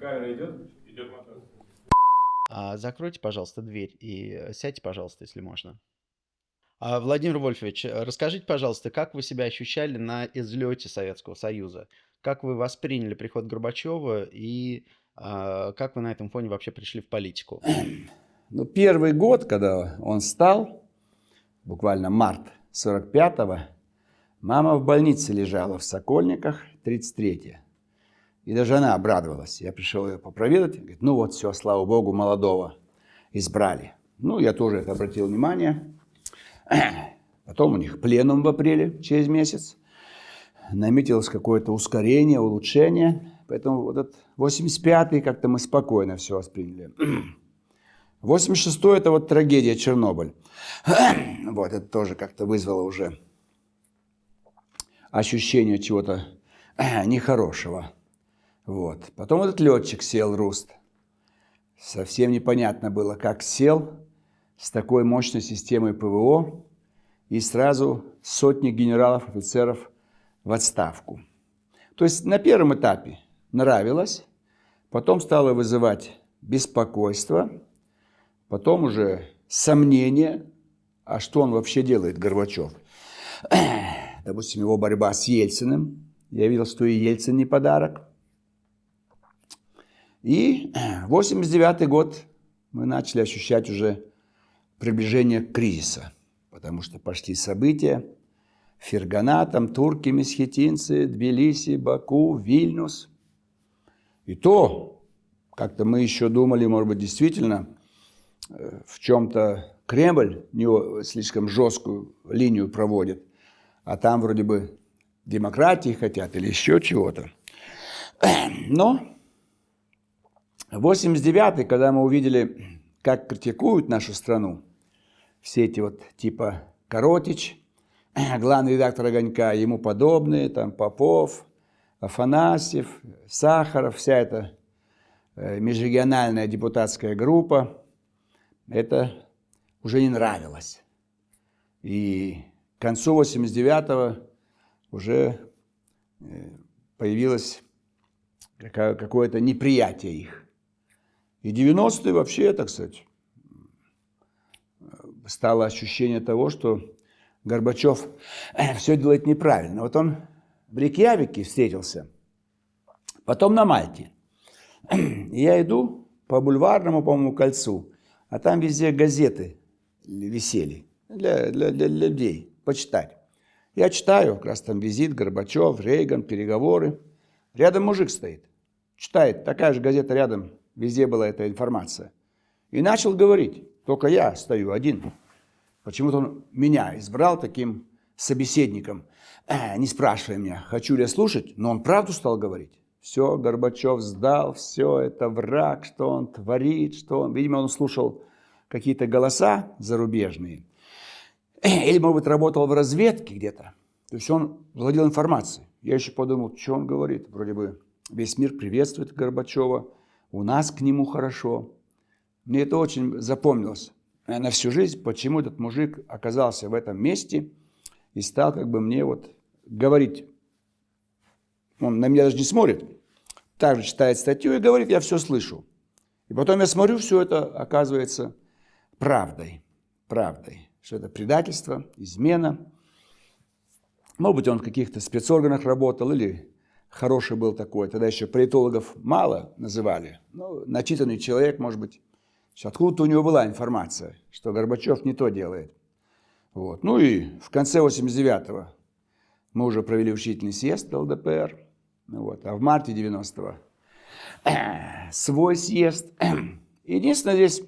Камера идет? Идет мотор. Закройте, пожалуйста, дверь и сядьте, пожалуйста, если можно. Владимир Вольфович, расскажите, пожалуйста, как вы себя ощущали на излете Советского Союза? Как вы восприняли приход Горбачева и как вы на этом фоне вообще пришли в политику? Ну, первый год, когда он стал, буквально март 45-го, мама в больнице лежала в Сокольниках, 33-е. И даже она обрадовалась. Я пришел ее попроведать. Говорит, ну вот все, слава богу, молодого избрали. Ну, я тоже это обратил внимание. Потом у них пленум в апреле, через месяц. Наметилось какое-то ускорение, улучшение. Поэтому вот этот 85-й как-то мы спокойно все восприняли. 86-й – это вот трагедия Чернобыль. Вот, это тоже как-то вызвало уже ощущение чего-то нехорошего. Вот. Потом этот летчик сел, Руст. Совсем непонятно было, как сел с такой мощной системой ПВО и сразу сотни генералов, офицеров в отставку. То есть на первом этапе нравилось, потом стало вызывать беспокойство, потом уже сомнение, а что он вообще делает, Горбачев. Допустим, его борьба с Ельциным. Я видел, что и Ельцин не подарок. И 89-й год мы начали ощущать уже приближение кризиса, потому что пошли события. Фергана, там турки, месхетинцы, Тбилиси, Баку, Вильнюс. И то, как-то мы еще думали, может быть, действительно, в чем-то Кремль не слишком жесткую линию проводит, а там вроде бы демократии хотят или еще чего-то. Но 89-й, когда мы увидели, как критикуют нашу страну, все эти вот типа Коротич, главный редактор «Огонька», ему подобные, там Попов, Афанасьев, Сахаров, вся эта межрегиональная депутатская группа, это уже не нравилось. И к концу 89-го уже появилось какое-то неприятие их. И 90-е вообще, так сказать, стало ощущение того, что Горбачев все делает неправильно. Вот он в Рейкьявике встретился, потом на Мальте. И я иду по бульварному, по-моему, кольцу, а там везде газеты висели для людей почитать. Я читаю, как раз там визит, Горбачев, Рейган, переговоры. Рядом мужик стоит, читает, такая же газета рядом, везде была эта информация. И начал говорить, только я стою один. Почему-то он меня избрал таким собеседником, не спрашивая меня, хочу ли я слушать, но он правду стал говорить. Все, Горбачев сдал, все, это враг, что он творит, что он... Видимо, он слушал какие-то голоса зарубежные. Или, может быть, работал в разведке где-то. То есть он владел информацией. Я еще подумал, что он говорит. Вроде бы весь мир приветствует Горбачева, у нас к нему хорошо. Мне это очень запомнилось на всю жизнь, почему этот мужик оказался в этом месте и стал как бы мне вот говорить. Он на меня даже не смотрит, также читает статью и говорит, я все слышу. И потом я смотрю, все это оказывается правдой, что это предательство, измена. Может быть, он в каких-то спецорганах работал или хороший был такой. Тогда еще политологов мало называли. Но начитанный человек, может быть, откуда-то у него была информация, что Горбачев не то делает. Вот. Ну и в конце 89-го мы уже провели учительный съезд ЛДПР. Вот. А в марте 90-го свой съезд. Единственное, здесь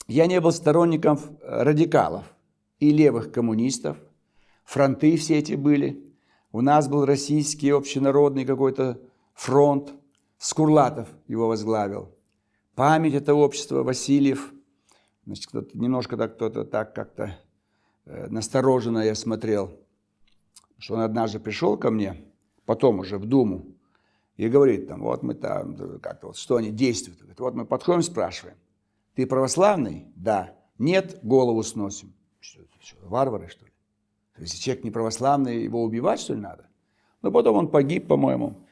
я не был сторонником радикалов и левых коммунистов. Фронты все эти были. У нас был российский общенародный какой-то фронт. Скурлатов его возглавил. Память этого общества, Васильев. Значит, немножко так, кто-то так как-то настороженно я смотрел. Что он однажды пришел ко мне, потом уже в Думу, и говорит, там, вот мы там, как-то вот, что они действуют. Говорит, вот мы подходим, спрашиваем, ты православный? Да. Нет, голову сносим. Что, варвары, что ли? Если человек не православный, его убивать, что ли, надо? Но потом он погиб, по-моему.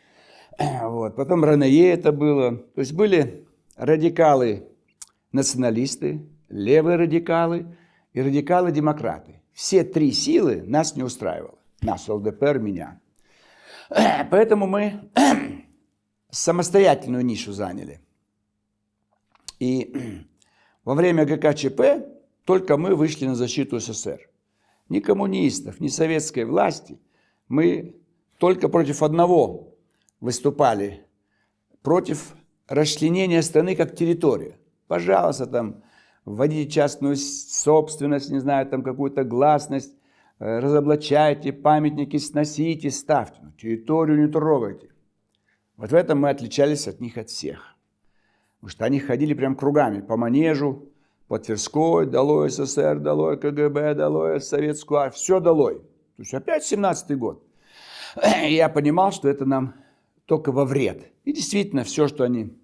Вот. Потом Ранее это было. То есть были радикалы-националисты, левые радикалы и радикалы-демократы. Все три силы нас не устраивало. Нас, ЛДПР, меня. Поэтому мы самостоятельную нишу заняли. И во время ГКЧП только мы вышли на защиту СССР. Ни коммунистов, ни советской власти. Мы только против одного выступали. Против расчленения страны как территории. Пожалуйста, там, вводите частную собственность, не знаю, там какую-то гласность, разоблачайте, памятники сносите, ставьте. Но территорию не трогайте. Вот в этом мы отличались от них от всех. Потому что они ходили прям кругами по Манежу, по Тверской, долой СССР, долой КГБ, долой советскую армию, все долой. То есть опять 17-й год. И я понимал, что это нам только во вред. И действительно, все, что они,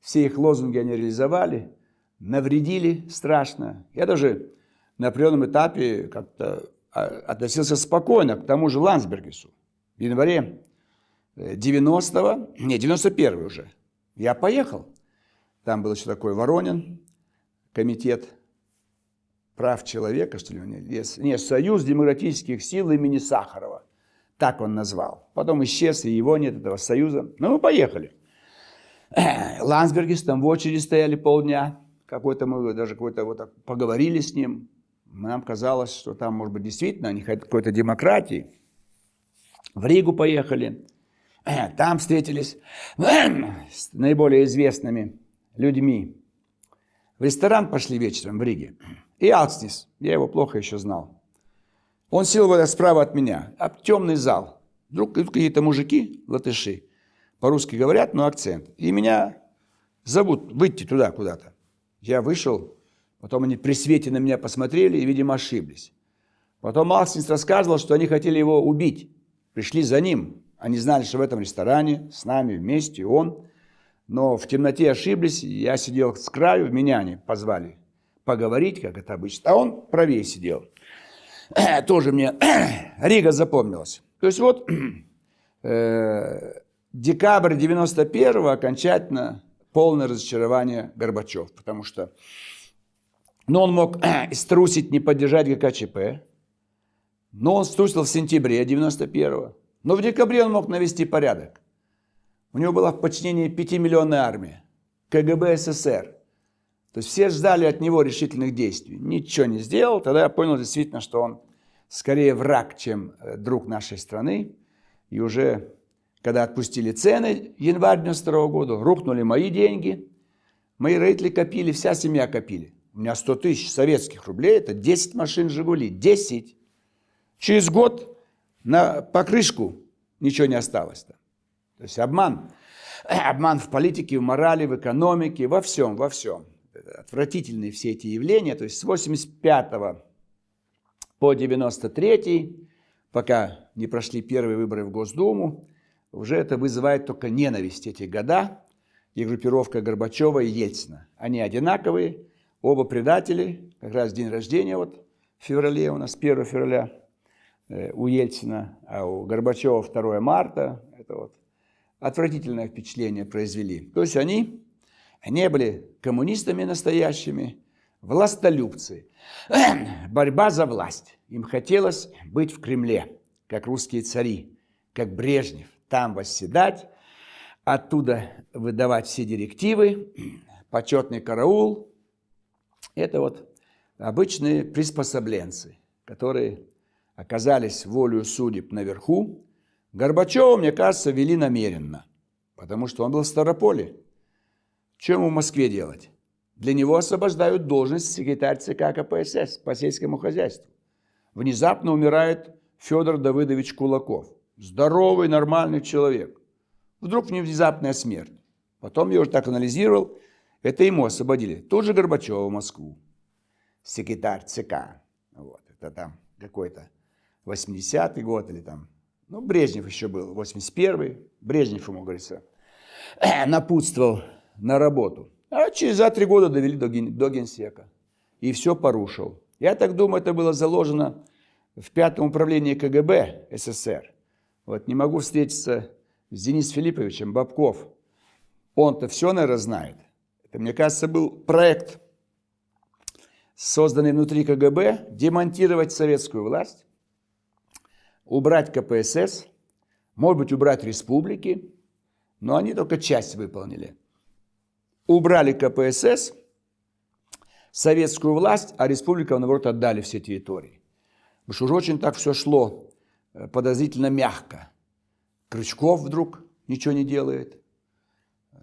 все их лозунги они реализовали, навредили страшно. Я даже на определенном этапе как-то относился спокойно к тому же Ландсбергису. В январе 91-й уже, я поехал. Там был еще такой Воронин, комитет прав человека, что ли, нет, Союз демократических сил имени Сахарова. Так он назвал. Потом исчез, и его нет, этого союза. Но мы поехали. Ландсбергис, там в очереди стояли полдня. Мы даже какой-то вот так поговорили с ним. Нам казалось, что там, может быть, действительно они хотят какой-то демократии. В Ригу поехали. Там встретились с наиболее известными людьми. В ресторан пошли вечером в Риге. И Алкснис, я его плохо еще знал. Он сел вот справа от меня, темный зал. Вдруг какие-то мужики, латыши, по-русски говорят, но акцент. И меня зовут выйти туда куда-то. Я вышел, потом они при свете на меня посмотрели и, видимо, ошиблись. Потом Алкснис рассказывал, что они хотели его убить. Пришли за ним. Они знали, что в этом ресторане с нами вместе он. Но в темноте ошиблись, я сидел с краю, меня они позвали поговорить, как это обычно. А он правее сидел. Тоже мне Рига запомнилась. То есть вот декабрь 91-го окончательно полное разочарование Горбачев. Потому что он мог струсить, не поддержать ГКЧП. Но он струсил в сентябре 91-го. Но в декабре он мог навести порядок. У него была в подчинении 5-миллионная армия. КГБ СССР. То есть все ждали от него решительных действий. Ничего не сделал. Тогда я понял действительно, что он скорее враг, чем друг нашей страны. И уже, когда отпустили цены январь 92 года, рухнули мои деньги. Мои родители копили, вся семья копили. У меня 100 тысяч советских рублей, это 10 машин «Жигули». 10. Через год на покрышку ничего не осталось-то. То есть обман. Обман в политике, в морали, в экономике, во всем, во всем. Отвратительные все эти явления. То есть с 85 по 93, пока не прошли первые выборы в Госдуму, уже это вызывает только ненависть эти года. И группировка Горбачева и Ельцина. Они одинаковые, оба предатели. Как раз день рождения вот в феврале у нас, 1 февраля у Ельцина, а у Горбачева 2 марта. Это вот отвратительное впечатление произвели. То есть они не были коммунистами настоящими, властолюбцы. Борьба за власть. Им хотелось быть в Кремле, как русские цари, как Брежнев, там восседать, оттуда выдавать все директивы, почетный караул. Это вот обычные приспособленцы, которые оказались волею судеб наверху. Горбачева, мне кажется, вели намеренно, потому что он был в Ставрополе. Что ему в Москве делать? Для него освобождают должность секретарь ЦК КПСС по сельскому хозяйству. Внезапно умирает Федор Давыдович Кулаков. Здоровый, нормальный человек. Вдруг внезапная смерть. Потом я уже так анализировал, это ему освободили. Тут же Горбачева в Москву. Секретарь ЦК. Вот, это там какой-то 80-й год или там. Ну, Брежнев еще был, 81-й. Брежнев, ему говорится, напутствовал на работу. А через 2-3 года довели до генсека. И все порушил. Я так думаю, это было заложено в 5-м управлении КГБ СССР. Вот не могу встретиться с Денисом Филипповичем Бобков, он-то все, наверное, знает. Это, мне кажется, был проект, созданный внутри КГБ, демонтировать советскую власть, убрать КПСС, может быть, убрать республики, но они только часть выполнили. Убрали КПСС, советскую власть, а республикам, наоборот, отдали все территории. Потому что уже очень так все шло подозрительно мягко. Крючков вдруг ничего не делает.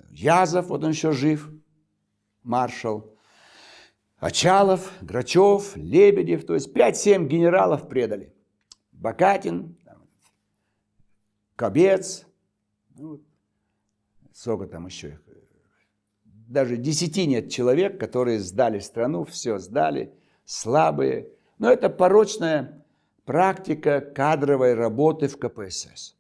Язов, вот он еще жив, маршал. Очалов, Грачев, Лебедев, то есть 5-7 генералов предали. Бакатин, Кобец, ну, сколько там еще их. Даже 10 нет человек, которые сдали страну, все сдали, слабые. Но это порочная практика кадровой работы в КПСС.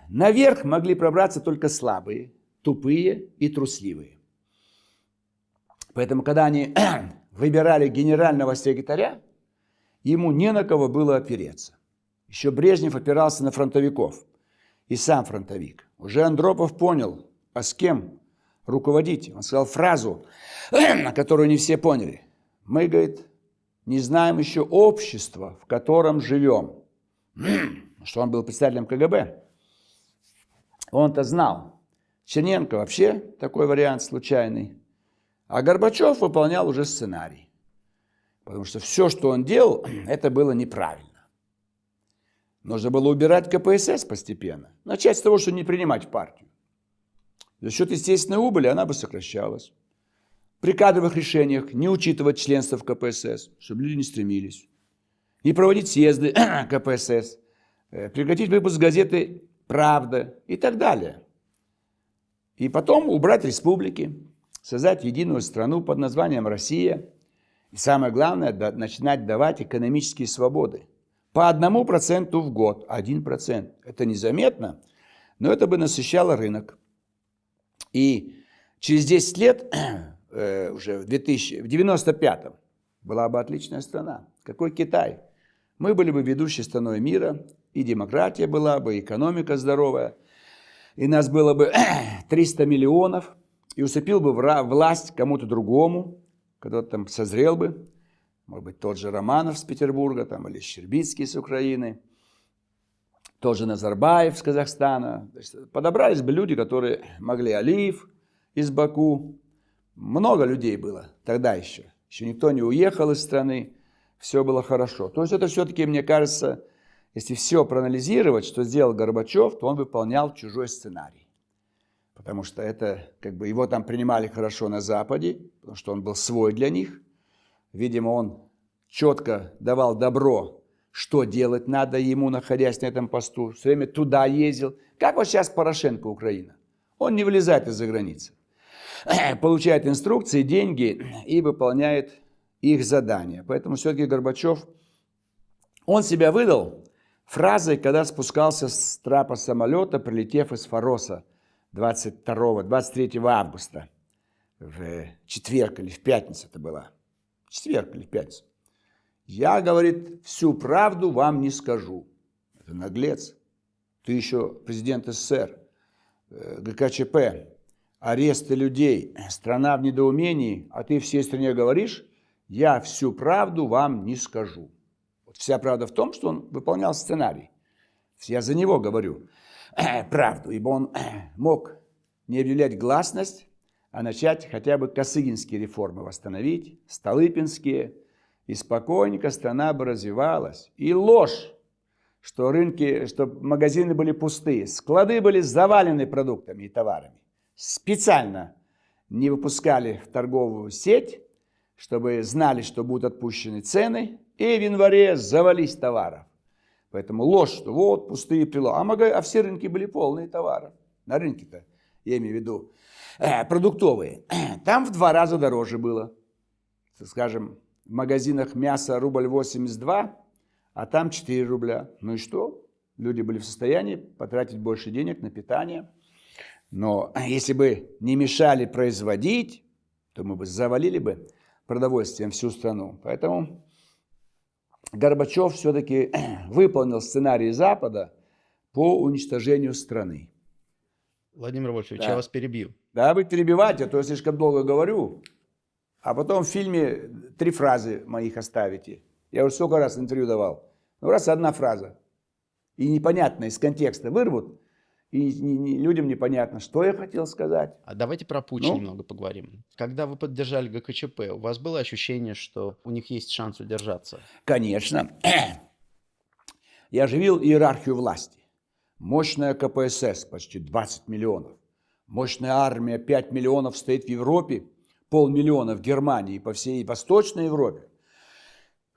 Наверх могли пробраться только слабые, тупые и трусливые. Поэтому, когда они выбирали генерального секретаря, ему не на кого было опереться. Еще Брежнев опирался на фронтовиков. И сам фронтовик. Уже Андропов понял, а с кем руководить. Он сказал фразу, которую не все поняли. Мы, говорит, не знаем еще общества, в котором живем. Что он был председателем КГБ. Он-то знал. Черненко вообще такой вариант случайный. А Горбачев выполнял уже сценарий. Потому что все, что он делал, это было неправильно. Нужно было убирать КПСС постепенно. Начать с того, что не принимать в партию. За счет естественной убыли она бы сокращалась. При кадровых решениях не учитывать членство в КПСС, чтобы люди не стремились. Не проводить съезды КПСС. Прекратить выпуск газеты «Правда» и так далее. И потом убрать республики, создать единую страну под названием Россия. И самое главное, начинать давать экономические свободы. По 1% в год, 1%. Это незаметно, но это бы насыщало рынок. И через 10 лет, уже в 95-м, была бы отличная страна. Какой Китай? Мы были бы ведущей страной мира, и демократия была бы, и экономика здоровая, и нас было бы 300 миллионов, и уступил бы власть кому-то другому, кто-то там созрел бы, может быть, тот же Романов с Петербурга, там, или Щербицкий с Украины, тот же Назарбаев с Казахстана. Подобрались бы люди, которые могли, Алиев из Баку. Много людей было тогда еще. Еще никто не уехал из страны, все было хорошо. То есть это все-таки, мне кажется, если все проанализировать, что сделал Горбачев, то он выполнял чужой сценарий. Потому что это, как бы, его там принимали хорошо на Западе, потому что он был свой для них. Видимо, он четко давал добро, что делать надо ему, находясь на этом посту. Все время туда ездил. Как вот сейчас Порошенко, Украина. Он не вылезает из-за границы. Получает инструкции, деньги и выполняет их задания. Поэтому все-таки Горбачев, он себя выдал фразой, когда спускался с трапа самолета, прилетев из Фароса 23 августа. В четверг или в пятницу это была. Четверг или в пятницу. Я, говорит, всю правду вам не скажу. Это наглец. Ты еще президент СССР, ГКЧП, аресты людей, страна в недоумении, а ты всей стране говоришь, я всю правду вам не скажу. Вот вся правда в том, что он выполнял сценарий. Я за него говорю правду, ибо он мог не объявлять гласность, а начать хотя бы косыгинские реформы восстановить, столыпинские, и спокойненько страна бы развивалась. И ложь, что рынки, что магазины были пустые, склады были завалены продуктами и товарами. Специально не выпускали в торговую сеть, чтобы знали, что будут отпущены цены, и в январе завались товаров. Поэтому ложь, что вот пустые прилавки, а все рынки были полные товаров. На рынке-то, я имею в виду, продуктовые. Там в 2 раза дороже было. Скажем, в магазинах мясо рубль 82, а там 4 рубля. Ну и что? Люди были в состоянии потратить больше денег на питание. Но если бы не мешали производить, то мы бы завалили бы продовольствием всю страну. Поэтому Горбачев все-таки выполнил сценарий Запада по уничтожению страны. Владимир Вольфович, Да. я вас перебью. Да, вы перебивайте, а то я слишком долго говорю. А потом в фильме 3 фразы моих оставите. Я уже сколько раз интервью давал. Ну, раз одна фраза. И непонятно, из контекста вырвут. И людям непонятно, что я хотел сказать. А давайте про Путч Ну? немного поговорим. Когда вы поддержали ГКЧП, у вас было ощущение, что у них есть шанс удержаться? Конечно. Я оживил иерархию власти. Мощная КПСС, почти 20 миллионов. Мощная армия, 5 миллионов стоит в Европе, 500 000 в Германии и по всей Восточной Европе.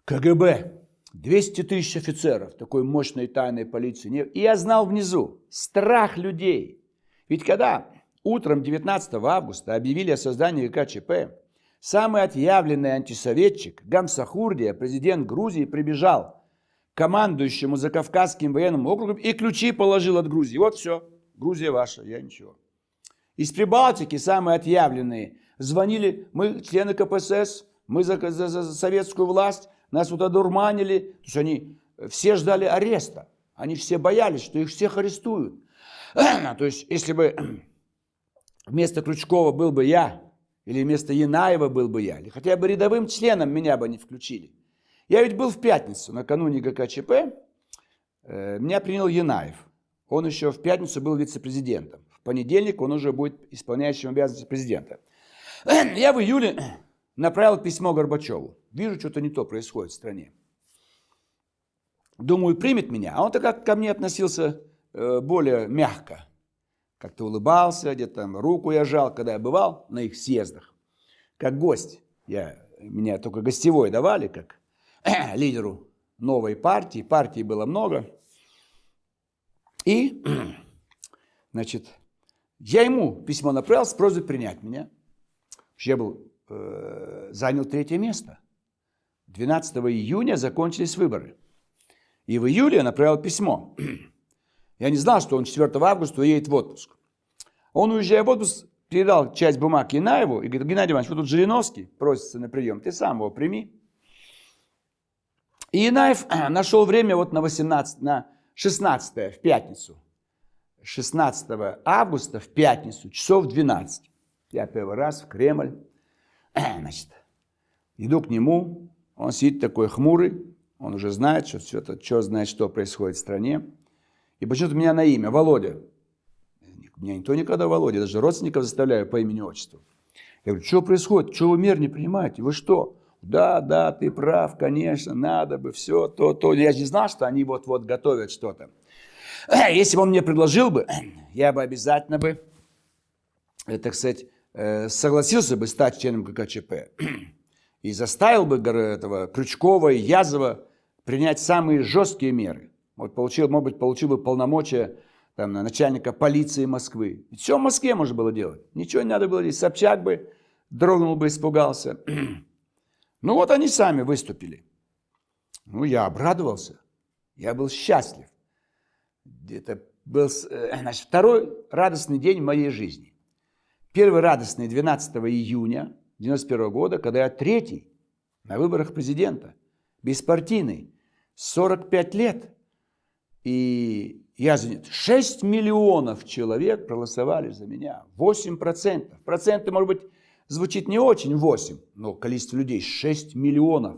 КГБ, 200 000 офицеров, такой мощной тайной полиции. И я знал внизу страх людей. Ведь когда утром 19 августа объявили о создании ГКЧП, самый отъявленный антисоветчик Гамсахурдия, президент Грузии, прибежал к командующему Закавказским военным округом и ключи положил от Грузии. Вот все, Грузия ваша, я ничего. Из Прибалтики самые отъявленные звонили, мы члены КПСС, мы за советскую власть, нас вот одурманили. То есть они все ждали ареста. Они все боялись, что их всех арестуют. То есть если бы вместо Крючкова был бы я, или вместо Янаева был бы я, или хотя бы рядовым членом меня бы не включили. Я ведь был в пятницу, накануне ГКЧП, меня принял Янаев. Он еще в пятницу был вице-президентом. В понедельник он уже будет исполняющим обязанности президента. Я в июле направил письмо Горбачеву. Вижу, что-то не то происходит в стране. Думаю, примет меня. А он-то как ко мне относился более мягко. Как-то улыбался, где-то там руку я жал, когда я бывал на их съездах. Как гость. Меня только гостевой давали, как лидеру новой партии. Партий было много. И, значит, я ему письмо направил с просьбой принять меня. Я занял 3-е место. 12 июня закончились выборы. И в июле я направил письмо. Я не знал, что он 4 августа уедет в отпуск. Он, уезжая в отпуск, передал часть бумаг Янаеву и говорит: Геннадий Иванович, вот тут Жириновский просится на прием, ты сам его прими. И Янаев нашел время вот на 16 в пятницу. 16 августа в пятницу, часов 12. Я первый раз в Кремль. Значит, иду к нему, он сидит такой хмурый, он уже знает, что все это, что знает, что происходит в стране. И почему-то меня на имя, Володя. Меня никто никогда Володя, даже родственников заставляю по имени-отчеству. Я говорю, что происходит, что вы мер не принимаете, вы что? Да, ты прав, конечно, надо бы, все, то. Я же не знал, что они вот-вот готовят что-то. Если бы он мне предложил бы, я бы обязательно бы, так сказать, согласился бы стать членом ГКЧП и заставил бы этого Крючкова и Язова принять самые жесткие меры. Может быть, получил бы полномочия там, начальника полиции Москвы. Ведь все в Москве можно было делать. Ничего не надо было делать. Собчак бы дрогнул бы, испугался. Ну вот они сами выступили. Ну, я обрадовался. Я был счастлив. Это был, значит, второй радостный день в моей жизни. Первый радостный 12 июня 1991 года, когда я 3-й на выборах президента, беспартийный, 45 лет. И я занят. 6 миллионов человек проголосовали за меня. 8%. Проценты, может быть, звучит не очень 8, но количество людей 6 миллионов.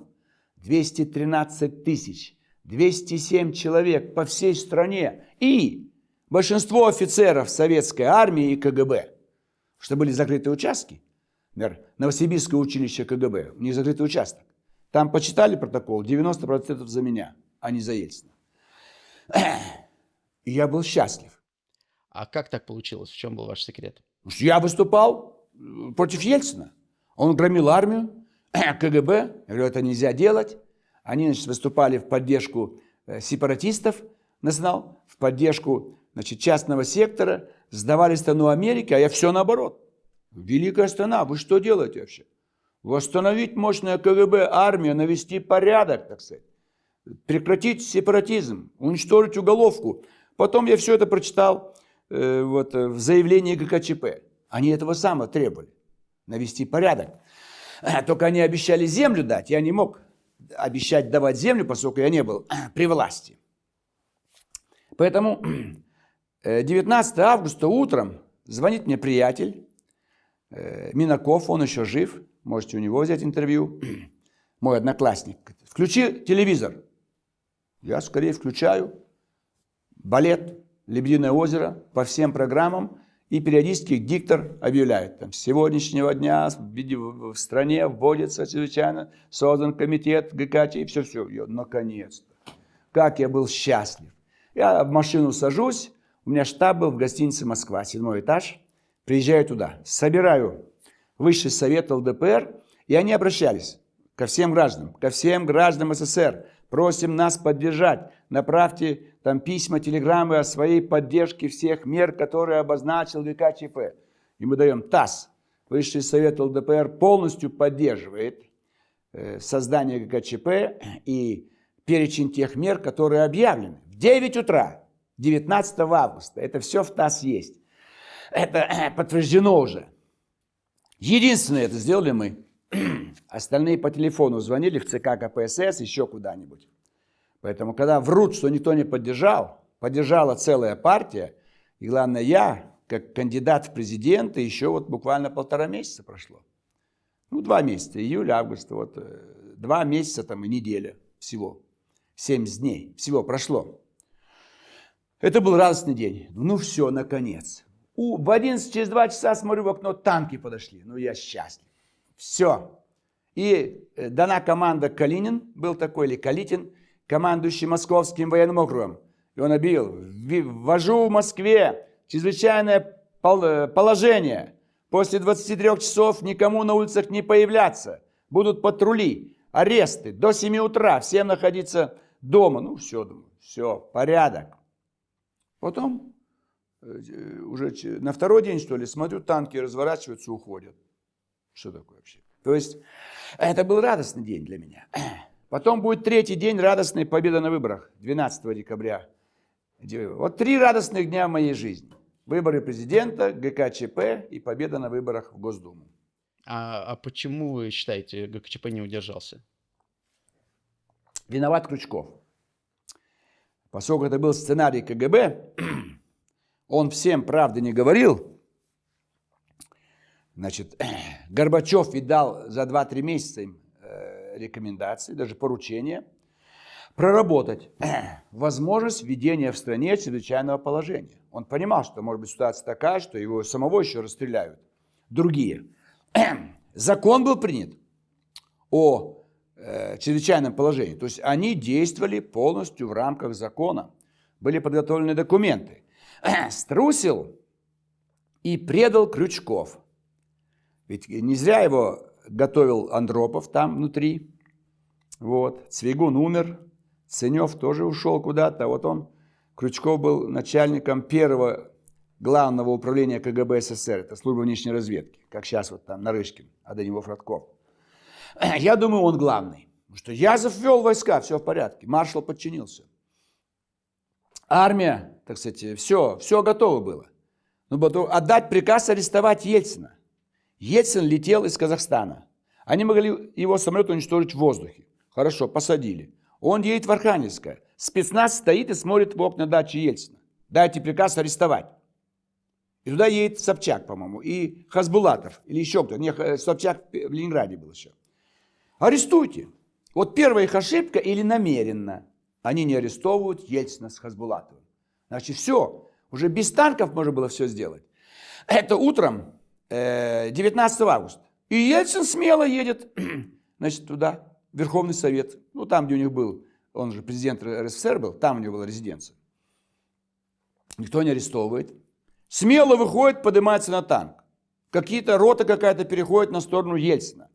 213 тысяч. 207 человек по всей стране. И большинство офицеров советской армии и КГБ. Что были закрытые участки. Например, Новосибирское училище КГБ. У них закрытый участок. Там почитали протокол. 90% за меня, а не за Ельцина. И я был счастлив. А как так получилось? В чем был ваш секрет? Я выступал против Ельцина. Он громил армию, КГБ. Я говорю, это нельзя делать. Они, значит, выступали в поддержку сепаратистов, в поддержку, значит, частного сектора, сдавали страну Америки, а я все наоборот. Великая страна, вы что делаете вообще? Восстановить мощное КГБ, армию, навести порядок, так сказать. Прекратить сепаратизм, уничтожить уголовку. Потом я все это прочитал в заявлении ГКЧП. Они этого самого требовали. Навести порядок. Только они обещали землю дать. Я не мог обещать давать землю, поскольку я не был при власти. Поэтому 19 августа утром Звонит мне приятель, Минаков, он еще жив, можете у него взять интервью, мой одноклассник. Включи телевизор. Я скорее включаю. Балет, Лебединое озеро по всем программам. И периодически диктор объявляет, там, с сегодняшнего дня в стране вводится чрезвычайно создан комитет ГКЧ, и все-все. Наконец-то. Как я был счастлив. Я в машину сажусь, у меня штаб был в гостинице «Москва», 7-й этаж. Приезжаю туда, собираю Высший совет ЛДПР, и они обращались ко всем гражданам СССР. Просим нас поддержать. Направьте там письма, телеграммы о своей поддержке всех мер, которые обозначил ГКЧП. И мы даем ТАСС. Высший совет ЛДПР полностью поддерживает создание ГКЧП и перечень тех мер, которые объявлены. В 9 утра, 19 августа. Это все в ТАСС есть. Это подтверждено уже. Единственное, это сделали мы. Остальные по телефону звонили в ЦК КПСС, еще куда-нибудь. Поэтому, когда врут, что никто не поддержал, поддержала целая партия, и главное, я, как кандидат в президенты, еще вот буквально 1,5 месяца прошло. 2 месяца, июль, август, 2 месяца там и неделя всего, 70 дней, всего прошло. Это был радостный день. Все, наконец. В 11 через 2 часа смотрю в окно, танки подошли. Я счастлив. Все. И дана команда Калинин, был такой, или Калитин, командующий Московским военным округом. И он объявил, ввожу в Москве чрезвычайное положение. После 23 часов никому на улицах не появляться. Будут патрули, аресты, до 7 утра, всем находиться дома. Все, думаю, все, порядок. Потом, уже на 2-й день, что ли, смотрю, танки разворачиваются, уходят. Что такое вообще? То есть, это был радостный день для меня. Потом будет 3-й день радостной победы на выборах, 12 декабря. 3 радостных дня в моей жизни. Выборы президента, ГКЧП и победа на выборах в Госдуму. А почему вы считаете, ГКЧП не удержался? Виноват Крючков. Поскольку это был сценарий КГБ, он всем правды не говорил. Значит, Горбачев и дал за 2-3 месяца им рекомендации, даже поручения, проработать возможность введения в стране чрезвычайного положения. Он понимал, что может быть ситуация такая, что его самого еще расстреляют. Другие. Закон был принят о чрезвычайном положении. То есть они действовали полностью в рамках закона. Были подготовлены документы. Струсил и предал Крючков. Ведь не зря его готовил Андропов там внутри. Цвигун умер, Ценев тоже ушел куда-то. Крючков был начальником 1-го главного управления КГБ СССР. Это служба внешней разведки, как сейчас там Нарышкин, а до него Фродков. Я думаю, он главный. Потому что Язов ввел войска, все в порядке. Маршал подчинился. Армия, так сказать, все готово было. Отдать приказ арестовать Ельцина. Ельцин летел из Казахстана. Они могли его самолет уничтожить в воздухе. Хорошо, посадили. Он едет в Архангельское. Спецназ стоит и смотрит в окна дачи Ельцина. Дайте приказ арестовать. И туда едет Собчак, по-моему, и Хасбулатов, или еще кто-то. Нет, Собчак в Ленинграде был еще. Арестуйте. Первая их ошибка или намеренно. Они не арестовывают Ельцина с Хасбулатовым. Значит, все. Уже без танков можно было все сделать. Это утром 19 августа. И Ельцин смело едет, значит, туда, в Верховный Совет. Там, где у них был, он же президент РСФСР был, там у него была резиденция. Никто не арестовывает. Смело выходит, поднимается на танк. Какие-то рота какая-то переходит на сторону Ельцина.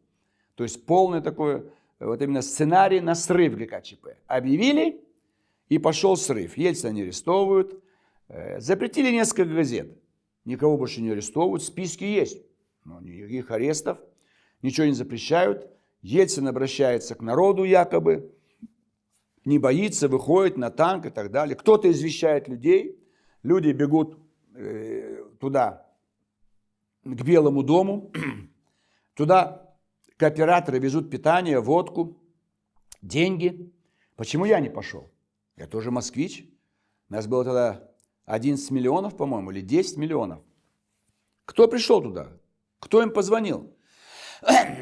То есть полный такой, именно сценарий на срыв ГКЧП. Объявили, и пошел срыв. Ельцина не арестовывают. Запретили несколько газет. Никого больше не арестовывают, списки есть. Но никаких арестов, ничего не запрещают. Ельцин обращается к народу якобы, не боится, выходит на танк и так далее. Кто-то извещает людей, люди бегут туда, к Белому дому, туда кооператоры везут питание, водку, деньги. Почему я не пошел? Я тоже москвич. У нас было тогда 11 миллионов, по-моему, или 10 миллионов. Кто пришел туда? Кто им позвонил?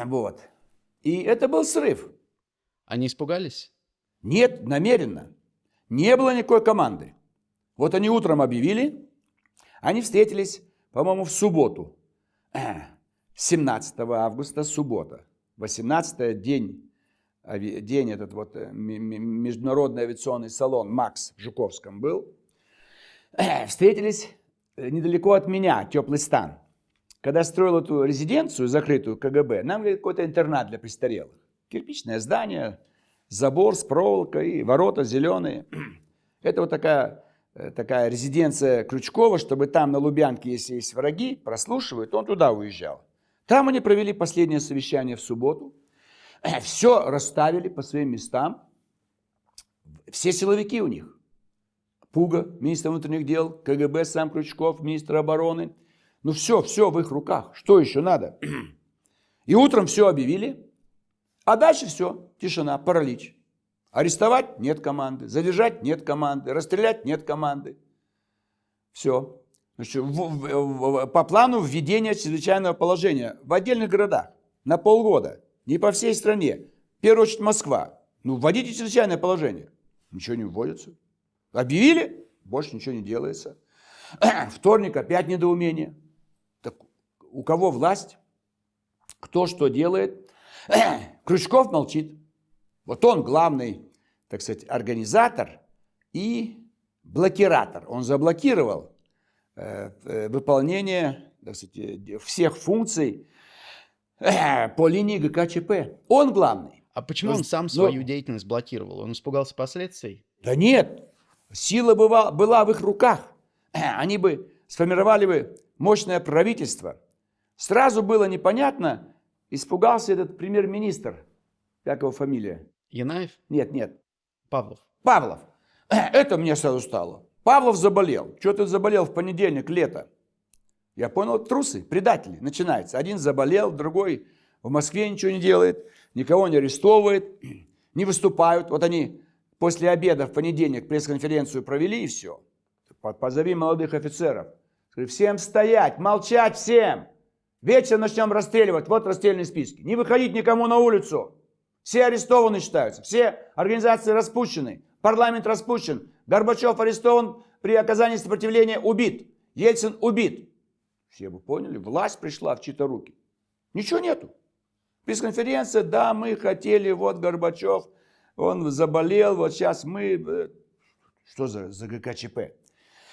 Вот. И это был срыв. Они испугались? Нет, намеренно. Не было никакой команды. Вот они утром объявили, они встретились, по-моему, в субботу. 17 августа, суббота. 18 день этот вот международный авиационный салон МАКС в Жуковском был. Встретились недалеко от меня, Теплый стан. Когда строил эту резиденцию закрытую КГБ, нам говорит, какой-то интернат для престарелых. Кирпичное здание, забор с проволокой, ворота зеленые. Это вот такая резиденция Крючкова, чтобы там на Лубянке, если есть враги, прослушивают, он туда уезжал. Там они провели последнее совещание в субботу. Все расставили по своим местам. Все силовики у них. Пуга, министр внутренних дел, КГБ, сам Крючков, министр обороны. Ну все в их руках. Что еще надо? И утром все объявили. А дальше все, тишина, паралич. Арестовать – нет команды. Задержать – нет команды. Расстрелять – нет команды. Все. Значит, по плану введения чрезвычайного положения в отдельных городах на полгода. Не по всей стране. В первую очередь Москва. Ну, вводите чрезвычайное положение. Ничего не вводится. Объявили, больше ничего не делается. Вторник опять недоумение. Так у кого власть? Кто что делает? Крючков молчит. Вот он главный, так сказать, организатор и блокиратор. Он заблокировал выполнение, так сказать, всех функций по линии ГКЧП. Он главный. А почему он сам свою деятельность блокировал? Он испугался последствий? Да нет, сила была в их руках. Они бы сформировали бы мощное правительство. Сразу было непонятно, испугался этот премьер-министр. Как его фамилия? Янаев? Нет. Павлов. Павлов. Это мне сразу стало. Павлов заболел. Что ты заболел в понедельник, лето? Я понял, трусы, предатели. Начинается. Один заболел, другой в Москве ничего не делает, никого не арестовывает, не выступают. Вот они после обеда в понедельник пресс-конференцию провели и все. Позови молодых офицеров. Скажи, всем стоять, молчать всем. Вечером начнем расстреливать. Вот расстрельные списки. Не выходить никому на улицу. Все арестованы считаются. Все организации распущены. Парламент распущен. Горбачев арестован, при оказании сопротивления убит. Ельцин убит. Все вы поняли? Власть пришла в чьи-то руки. Ничего нету. Пресс-конференция, да, мы хотели, вот Горбачев, он заболел, вот сейчас мы... Что за ГКЧП?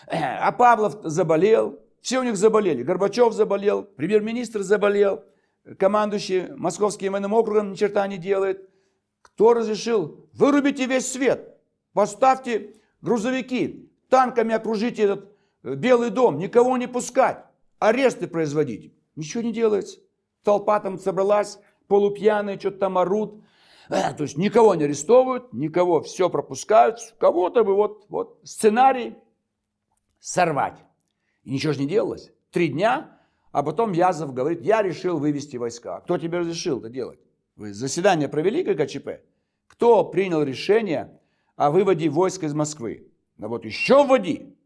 А Павлов заболел, все у них заболели. Горбачев заболел, премьер-министр заболел, командующий Московским военным округом ни черта не делает. Кто разрешил? Вырубите весь свет, поставьте грузовики, танками окружите этот Белый дом, никого не пускать, аресты производить. Ничего не делается. Толпа там собралась, полупьяные, что-то там орут. То есть никого не арестовывают, никого, все пропускают. Кого-то бы вот сценарий сорвать. И ничего же не делалось. 3 дня, а потом Язов говорит, я решил вывести войска. Кто тебе разрешил это делать? Вы заседание провели ГКЧП? Кто принял решение о выводе войск из Москвы? Да вот еще вводи.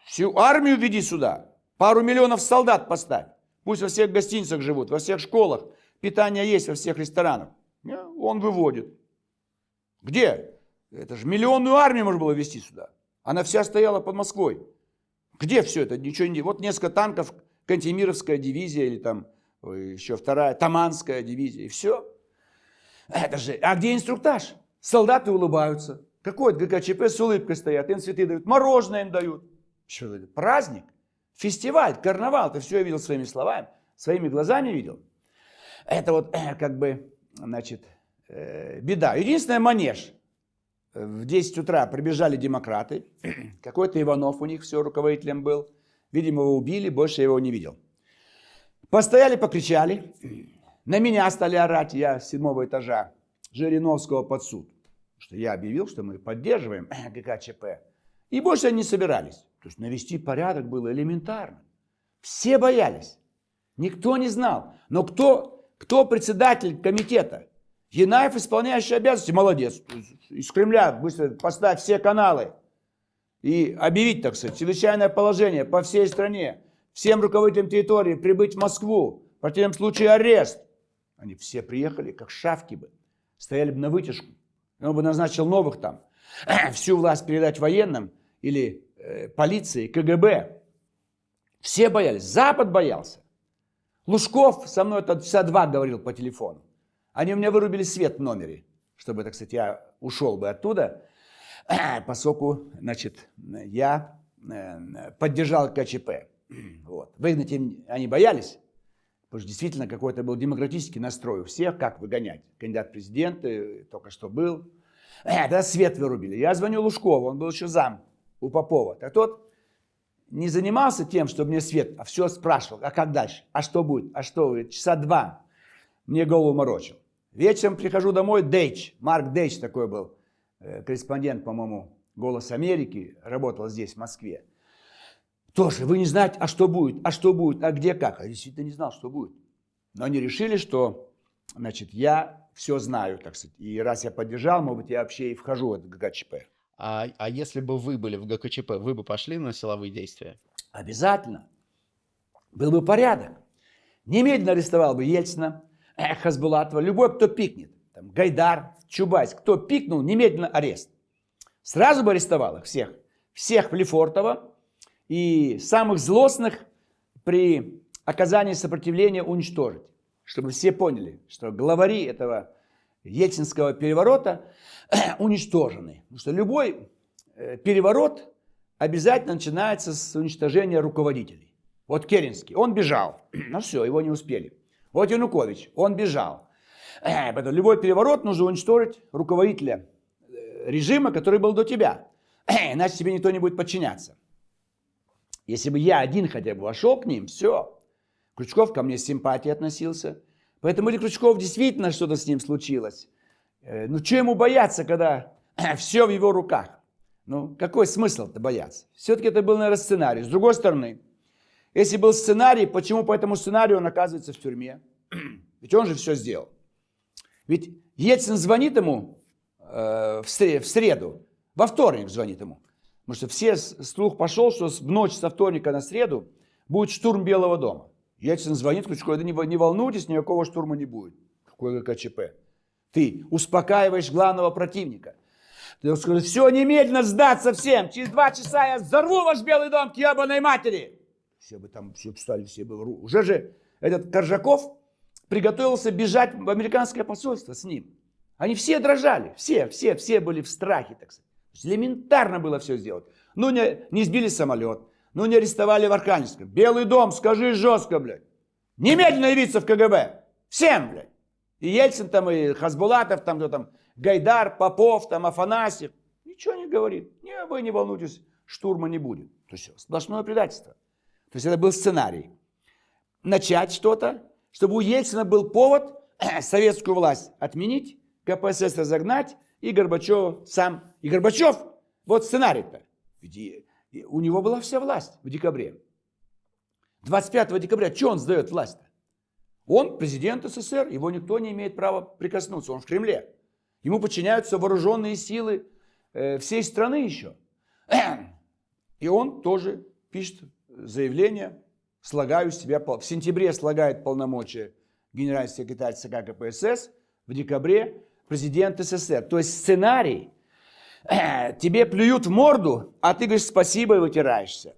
Всю армию введи сюда. Пару миллионов солдат поставь. Пусть во всех гостиницах живут, во всех школах. Питание есть во всех ресторанах. Он выводит. Где? Это же миллионную армию можно было ввести сюда. Она вся стояла под Москвой. Где все это? Ничего не... Вот несколько танков, Кантемировская дивизия или там еще 2-я, Таманская дивизия. И все. Это же... А где инструктаж? Солдаты улыбаются. Какой ГКЧП с улыбкой стоят. Им цветы дают. Мороженое им дают. Что это? Праздник. Фестиваль, карнавал. Ты все видел своими словами. Своими глазами видел. Это вот как бы, значит, беда. Единственное, манеж. В 10 утра прибежали демократы. Какой-то Иванов у них все руководителем был. Видимо, его убили, больше я его не видел. Постояли, покричали. На меня стали орать. Я с 7-го этажа Жириновского под суд. Что я объявил, что мы поддерживаем ГКЧП. И больше они не собирались. То есть навести порядок было элементарно. Все боялись. Никто не знал. Но кто председатель комитета? Янаев, исполняющий обязанности, молодец. Из Кремля быстро поставь все каналы. И объявить, так сказать, чрезвычайное положение по всей стране. всем руководителям территории прибыть в Москву, в противном случае арест. Они все приехали, как шавки бы, стояли бы на вытяжку. Он бы назначил новых там, всю власть передать военным или полиции, КГБ. Все боялись, Запад боялся. Лужков со мной это часа 2 говорил по телефону. Они у меня вырубили свет в номере, чтобы, так сказать, я ушел бы оттуда, поскольку, значит, я поддержал КЧП. Вот. Выгнать им они боялись, потому что действительно какой-то был демократический настрой у всех, как выгонять. Кандидат в президенты только что был. Тогда свет вырубили. Я звоню Лужкову, он был еще зам у Попова. Так тот не занимался тем, чтобы мне свет, а все спрашивал, а как дальше, а что будет, а что будет. Часа 2 мне голову морочил. Вечером прихожу домой, Дейч, Марк Дейч такой был, корреспондент, по-моему, «Голос Америки», работал здесь, в Москве. Тоже, вы не знаете, а что будет, а где, как. Я действительно не знал, что будет. Но они решили, что, значит, я все знаю, так сказать. И раз я поддержал, может быть, я вообще и вхожу в это ГКЧП. А если бы вы были в ГКЧП, вы бы пошли на силовые действия? Обязательно. Был бы порядок. Немедленно арестовал бы Ельцина, Хасбулатова, любой, кто пикнет. Там, Гайдар, Чубайс, кто пикнул, немедленно арест. Сразу бы арестовал их всех. Всех в Лефортово. И самых злостных при оказании сопротивления уничтожить. Чтобы все поняли, что главари этого ельцинского переворота уничтожены. Потому что любой переворот обязательно начинается с уничтожения руководителей. Вот Керенский, он бежал, ну все, его не успели. Вот Янукович, он бежал. Поэтому любой переворот нужно уничтожить руководителя режима, который был до тебя. Иначе тебе никто не будет подчиняться. Если бы я один хотя бы вошел к ним, все. Крючков ко мне с симпатией относился. Поэтому или Крючков действительно что-то с ним случилось. Ну, что ему бояться, когда все в его руках? Ну, какой смысл-то бояться? Все-таки это был, наверное, сценарий. С другой стороны, если был сценарий, почему по этому сценарию он оказывается в тюрьме? Ведь он же все сделал. Ведь Ельцин звонит ему в среду, во вторник звонит ему. Потому что слух пошел, что в ночь со вторника на среду будет штурм Белого дома. Ельцин звонит, Крючков, да не волнуйтесь, никакого штурма не будет. Какой ГКЧП? Ты успокаиваешь главного противника. Ты скажешь, все, немедленно сдаться всем. Через 2 часа я взорву ваш Белый дом к ебаной матери. Все бы там, все встали, все бы вру. Уже же этот Коржаков приготовился бежать в американское посольство с ним. Они все дрожали, все были в страхе, так сказать. Элементарно было все сделать. Ну, не сбили самолет, ну, не арестовали в Архангельском. Белый дом, скажи жестко, блядь. Немедленно явиться в КГБ. Всем, блядь. И Ельцин там, и Хасбулатов, там, кто там, Гайдар, Попов, там, Афанасьев. Ничего не говорит. Вы не волнуйтесь, штурма не будет. То есть сплошное предательство. То есть это был сценарий. Начать что-то, чтобы у Ельцина был повод советскую власть отменить, КПСС разогнать, и Горбачев сам. И Горбачев, вот сценарий-то. Ведь у него была вся власть в декабре. 25 декабря, что он сдает власть-то? Он президент СССР, его никто не имеет права прикоснуться, он в Кремле. Ему подчиняются вооруженные силы всей страны еще. И он тоже пишет заявление, слагаю себя, в сентябре слагает полномочия генеральный секретарь ЦК КПСС, в декабре президент СССР. То есть сценарий, тебе плюют в морду, а ты говоришь спасибо и вытираешься.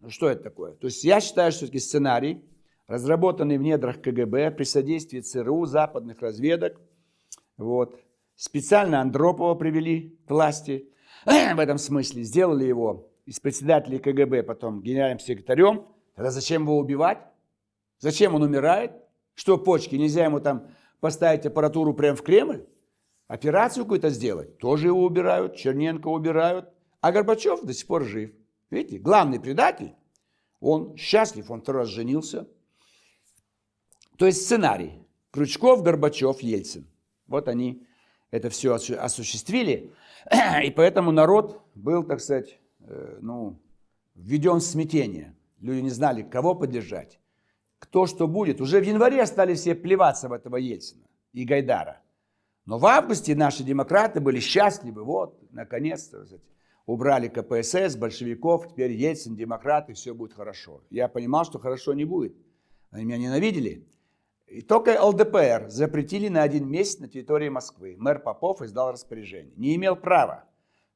Ну что это такое? То есть я считаю, что все-таки сценарий, разработанный в недрах КГБ при содействии ЦРУ, западных разведок, вот, специально Андропова привели к власти, в этом смысле сделали его из председателей КГБ потом генеральным секретарем. Тогда зачем его убивать? Зачем он умирает? Что почки, нельзя ему там поставить аппаратуру прямо в Кремль? Операцию какую-то сделать? Тоже его убирают, Черненко убирают. А Горбачев до сих пор жив. Видите, главный предатель, он счастлив, он 2 раз женился. То есть сценарий. Крючков, Горбачев, Ельцин. Вот они это все осуществили. И поэтому народ был, так сказать, введен в смятение. Люди не знали, кого поддержать. Кто что будет. Уже в январе стали все плеваться в этого Ельцина и Гайдара. Но в августе наши демократы были счастливы. Вот, наконец-то. убрали КПСС, большевиков, теперь Ельцин, демократы, все будет хорошо. Я понимал, что хорошо не будет. Они меня ненавидели. И только ЛДПР запретили на 1 месяц на территории Москвы. Мэр Попов издал распоряжение. Не имел права.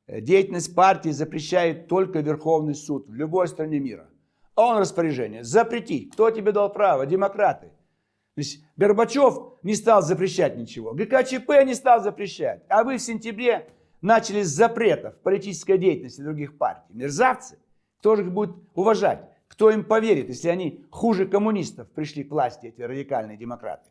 Деятельность партии запрещает только Верховный суд в любой стране мира. А он распоряжение запретить. Кто тебе дал право? Демократы. То есть Горбачев не стал запрещать ничего. ГКЧП не стал запрещать. А вы в сентябре начали с запретов политической деятельности других партий. Мерзавцы. Кто же их будет уважать? Кто им поверит, если они хуже коммунистов пришли к власти, эти радикальные демократы?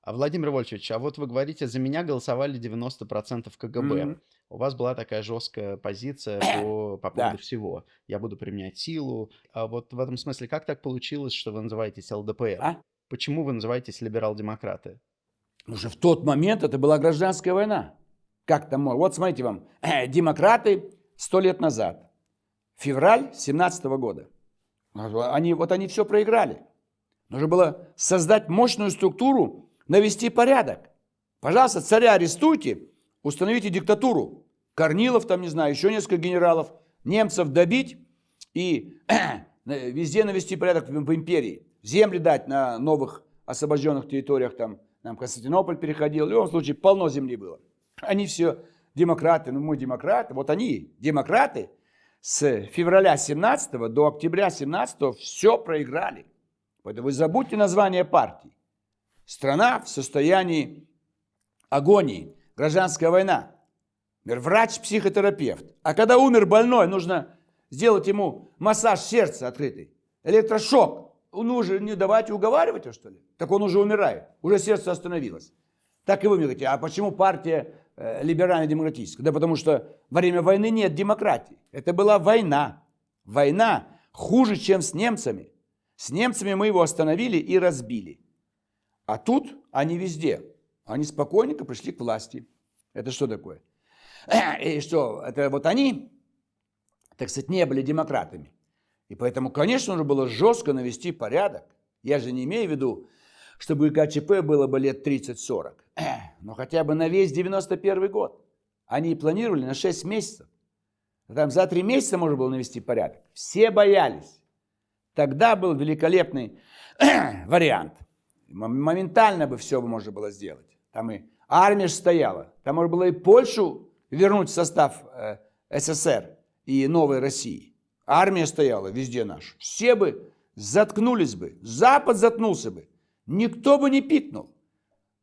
А Владимир Вольфович, а вот вы говорите, за меня голосовали 90% КГБ. У вас была такая жесткая позиция по поводу Да. всего. Я буду применять силу. А вот в этом смысле, как так получилось, что вы называетесь ЛДПР? А? Почему вы называетесь либерал-демократы? Потому что в тот момент это была гражданская война. Как там можно? Вот смотрите вам, демократы 100 лет назад, февраль 17 года. Они все проиграли. Нужно было создать мощную структуру, навести порядок. Пожалуйста, царя арестуйте, установите диктатуру. Корнилов, там, не знаю, еще несколько генералов, немцев добить и везде навести порядок в империи. Земли дать на новых освобожденных территориях, там, нам Константинополь переходил, в любом случае полно земли было. Они все демократы, мы демократы, вот они, демократы, с февраля 17 до октября 17 все проиграли. Поэтому вы забудьте название партии. Страна в состоянии агонии, гражданская война. Врач-психотерапевт. А когда умер больной, нужно сделать ему массаж сердца открытый, электрошок. Ну уже не давайте уговаривать его, что ли? Так он уже умирает, уже сердце остановилось. Так и вы мне говорите, а почему партия либерально-демократическая? Да потому что во время войны нет демократии. Это была война. Война хуже, чем с немцами. С немцами мы его остановили и разбили. А тут они везде. Они спокойненько пришли к власти. Это что такое? И что, это вот они, так сказать, не были демократами. И поэтому, конечно, нужно было жестко навести порядок. Я же не имею в виду, чтобы ГКЧП было бы лет 30-40. Но хотя бы на весь 91 год. Они планировали на 6 месяцев. Там за 3 месяца можно было навести порядок. Все боялись. Тогда был великолепный вариант. Моментально бы все можно было сделать. Там и армия же стояла. Там можно было и Польшу вернуть в состав СССР и новой России. Армия стояла везде наша. Все бы заткнулись бы. Запад заткнулся бы. Никто бы не пикнул.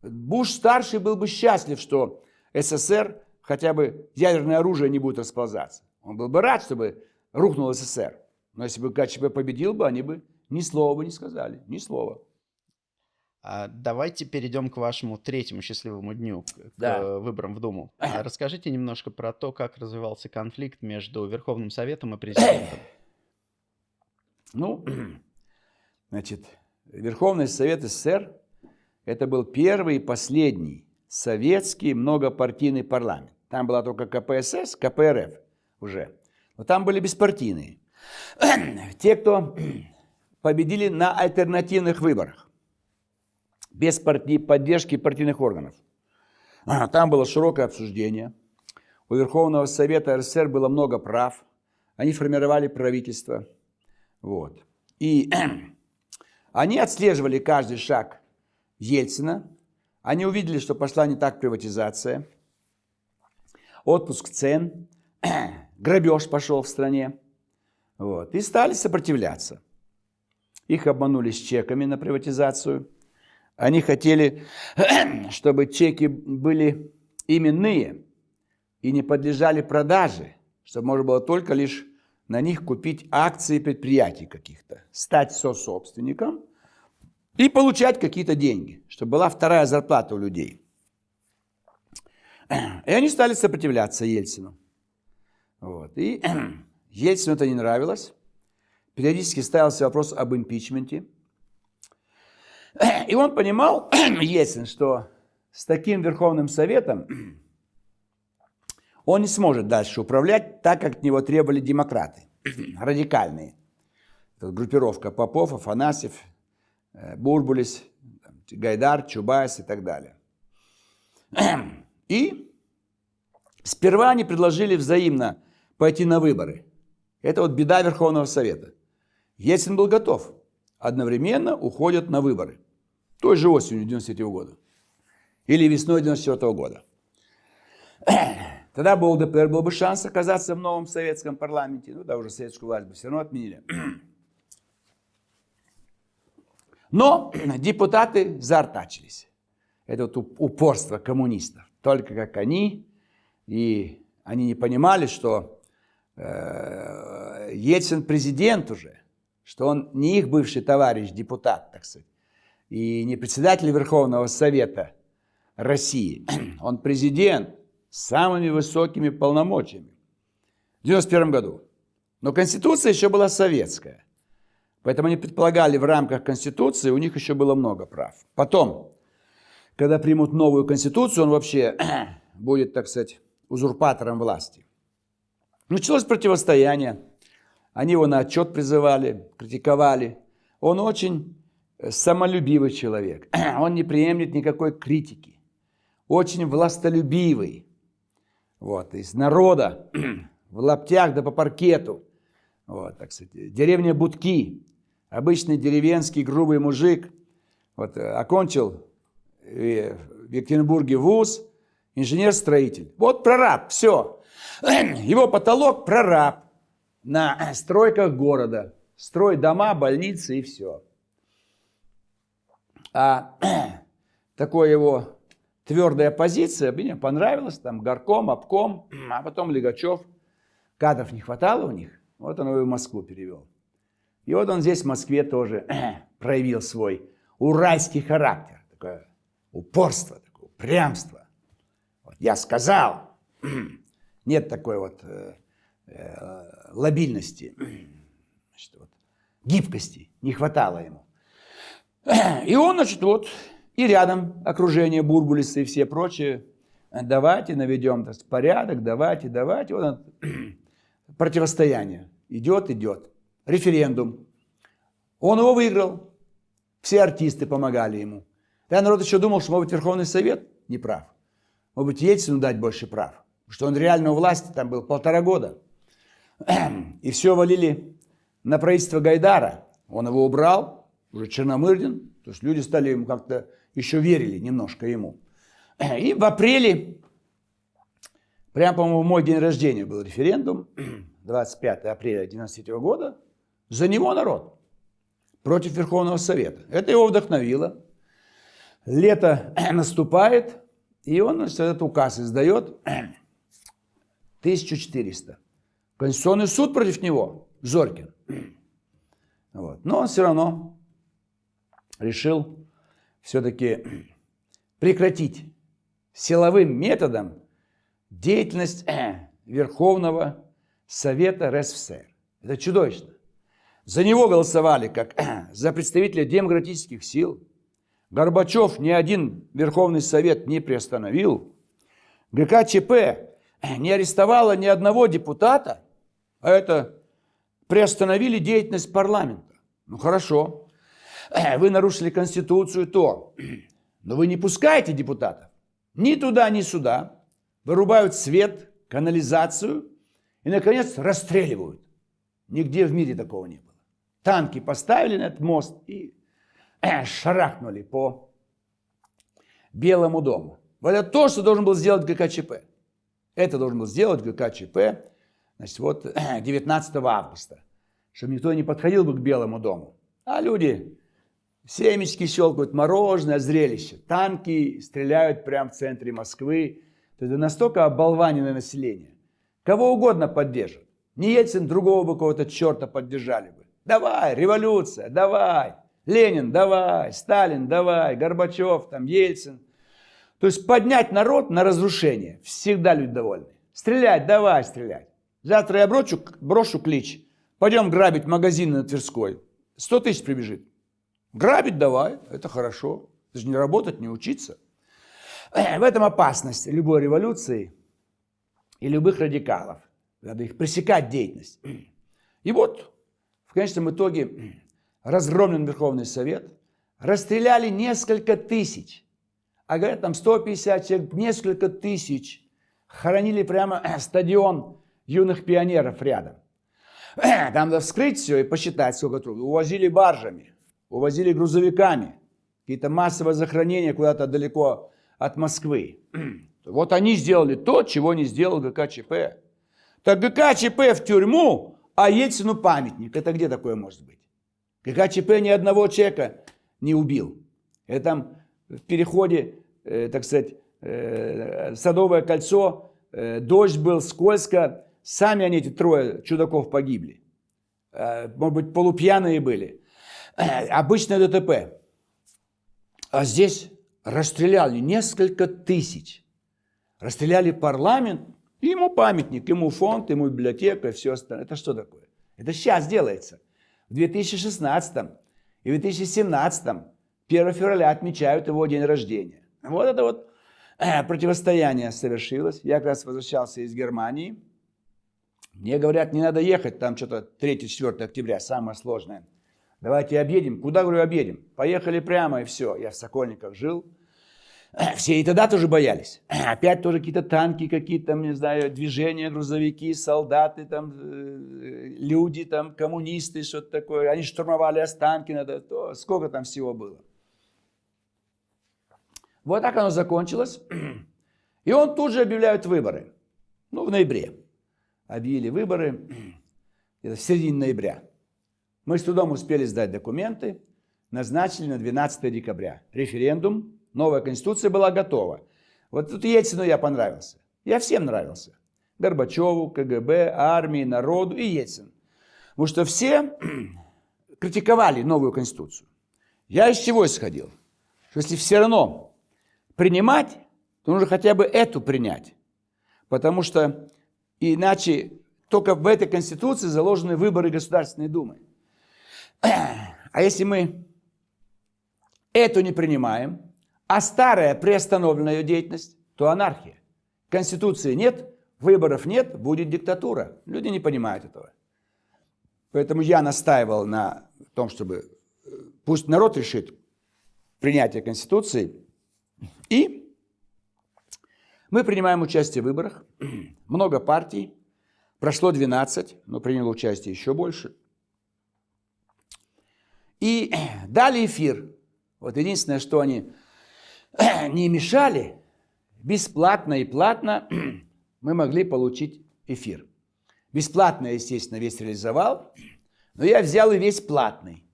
Буш-старший был бы счастлив, что СССР хотя бы ядерное оружие не будет расползаться. Он был бы рад, чтобы рухнул СССР. Но если бы ГКЧП победил бы, они бы ни слова бы не сказали. Ни слова. Давайте перейдем к вашему 3-му счастливому дню, к Да. выборам в Думу. Расскажите немножко про то, как развивался конфликт между Верховным Советом и президентом. Ну, значит, Верховный Совет СССР – это был первый и последний советский многопартийный парламент. Там была только КПСС, КПРФ уже. Но там были беспартийные. Те, кто победили на альтернативных выборах. Без поддержки партийных органов. Там было широкое обсуждение. У Верховного Совета РСФСР было много прав. Они формировали правительство. Вот. И они отслеживали каждый шаг Ельцина. Они увидели, что пошла не так приватизация. Отпуск цен. Грабеж пошел в стране. Вот. И стали сопротивляться. Их обманули с чеками на приватизацию. Они хотели, чтобы чеки были именные и не подлежали продаже, чтобы можно было только лишь на них купить акции предприятий каких-то, стать сособственником и получать какие-то деньги, чтобы была вторая зарплата у людей. И они стали сопротивляться Ельцину. Вот. И Ельцину это не нравилось. Периодически ставился вопрос об импичменте. И он понимал, Ельцин, что с таким Верховным Советом он не сможет дальше управлять так, как от него требовали демократы, радикальные. Группировка Попов, Афанасьев, Бурбулис, Гайдар, Чубайс и так далее. И сперва они предложили взаимно пойти на выборы. Это вот беда Верховного Совета. Ельцин был готов. Одновременно уходят на выборы. Той же осенью 93 года. Или весной 94 года. Тогда бы у ЛДПР был бы шанс оказаться в новом советском парламенте. Ну да, уже советскую власть бы все равно отменили. Но депутаты заортачились. Это вот упорство коммунистов. Только как они, и они не понимали, что Ельцин президент уже, что он не их бывший товарищ, депутат, так сказать, и не председатель Верховного Совета России. Он президент с самыми высокими полномочиями в 1991 году. Но Конституция еще была советская. Поэтому они предполагали, в рамках Конституции у них еще было много прав. Потом, когда примут новую Конституцию, он вообще будет, так сказать, узурпатором власти. Началось противостояние. Они его на отчет призывали, критиковали. Он очень самолюбивый человек. Он не приемлет никакой критики. Очень властолюбивый. Вот, из народа, в лаптях да по паркету. Вот, так сказать, деревня Будки. Обычный деревенский грубый мужик. Вот, окончил в Екатеринбурге вуз, инженер-строитель. Вот прораб, все. Его потолок прораб на стройках города. Строит дома, больницы и все. А такое его твердая позиция мне понравилась. Там горком, обком, а потом Лигачев. Кадров не хватало у них. Вот он его в Москву перевел. И вот он здесь в Москве тоже проявил свой уральский характер. Такое упорство, такое упрямство. Вот я сказал. Нет такой вот лобильности, значит, вот, гибкости не хватало ему. И он, значит, вот, и рядом окружение Бурбулиса и все прочие. Давайте наведем так, порядок, давайте. Вот он, противостояние. Идет. Референдум. Он его выиграл. Все артисты помогали ему. Тогда народ еще думал, что, может быть, Верховный Совет не прав. Может быть, Ельцину дать больше прав. Потому что он реально у власти там был 1,5 года. И все валили на правительство Гайдара. Он его убрал, уже Черномырдин. То есть люди стали ему как-то, еще верили немножко ему. И в апреле, прямо, по-моему, в мой день рождения был референдум, 25 апреля 1993 года, за него народ против Верховного Совета. Это его вдохновило. Лето наступает, и он этот указ издает, 1400. Конституционный суд против него, Зорькин. Вот. Но он все равно решил все-таки прекратить силовым методом деятельность Верховного Совета РСФСР. Это чудовищно. За него голосовали как за представителя демократических сил. Горбачев ни один Верховный Совет не приостановил. ГКЧП не арестовала ни одного депутата, а это приостановили деятельность парламента. Ну хорошо, вы нарушили Конституцию, но вы не пускаете депутатов ни туда, ни сюда. Вырубают свет, канализацию и, наконец, расстреливают. Нигде в мире такого не было. Танки поставили на этот мост и шарахнули по Белому дому. Вот это то, что должен был сделать ГКЧП. Это должен был сделать ГКЧП, значит, вот 19 августа, чтобы никто не подходил бы к Белому дому. А люди семечки щелкают, мороженое, зрелище. Танки стреляют прямо в центре Москвы. Это настолько оболваненное население. Кого угодно поддержат. Не Ельцин, другого бы какого-то черта поддержали бы. Давай, революция, давай. Ленин, давай. Сталин, давай. Горбачев, там, Ельцин. То есть поднять народ на разрушение. Всегда люди довольны. Стрелять, давай стрелять. Завтра я брошу клич. Пойдем грабить магазины на Тверской. 100 тысяч прибежит. Грабить давай, это хорошо. Это же не работать, не учиться. В этом опасность любой революции и любых радикалов. Надо их пресекать деятельность. И вот, в конечном итоге, разгромлен Верховный Совет. Расстреляли несколько тысяч. А говорят, там 150 человек, несколько тысяч. Хоронили прямо стадион юных пионеров рядом. Там надо вскрыть все и посчитать, сколько трудов. Увозили баржами, увозили грузовиками. Какие-то массовые захоронения куда-то далеко от Москвы. Вот они сделали то, чего не сделал ГКЧП. Так ГКЧП в тюрьму, а Ельцину памятник. Это где такое может быть? ГКЧП ни одного человека не убил. Это там в переходе, так сказать, Садовое кольцо, дождь был, скользко. Сами они, эти трое чудаков, погибли. Может быть, полупьяные были. Обычное ДТП. А здесь расстреляли несколько тысяч. Расстреляли парламент, ему памятник, ему фонд, ему библиотека и все остальное. Это что такое? Это сейчас делается. В 2016 и 2017 1 февраля отмечают его день рождения. Вот это вот противостояние совершилось. Я как раз возвращался из Германии. Мне говорят, не надо ехать, там что-то 3-4 октября, самое сложное. Давайте объедем. Куда, говорю, объедем? Поехали прямо и все. Я в Сокольниках жил. Все и тогда тоже боялись. Опять тоже какие-то танки, какие-то, не знаю, движения, грузовики, солдаты, там, люди, там, коммунисты, что-то такое. Они штурмовали Останкино, сколько там всего было. Вот так оно закончилось. И он тут же объявляет выборы. Ну, в ноябре. Объявили выборы в середине ноября. Мы с трудом успели сдать документы. Назначили на 12 декабря. Референдум. Новая конституция была готова. Вот тут Ельцину я понравился. Я всем нравился. Горбачеву, КГБ, армии, народу и Ельцин. Потому что все критиковали новую конституцию. Я из чего исходил? Что если все равно принимать, то нужно хотя бы эту принять. Потому что иначе только в этой конституции заложены выборы Государственной Думы. А если мы эту не принимаем, а старая приостановлена ее деятельность, то анархия. Конституции нет, выборов нет, будет диктатура. Люди не понимают этого. Поэтому я настаивал на том, чтобы пусть народ решит принятие Конституции. И мы принимаем участие в выборах. Много партий. Прошло 12, но приняло участие еще больше. И дали эфир. Вот единственное, что они не мешали, бесплатно и платно мы могли получить эфир. Бесплатно, естественно, весь реализовал, но я взял и весь платный.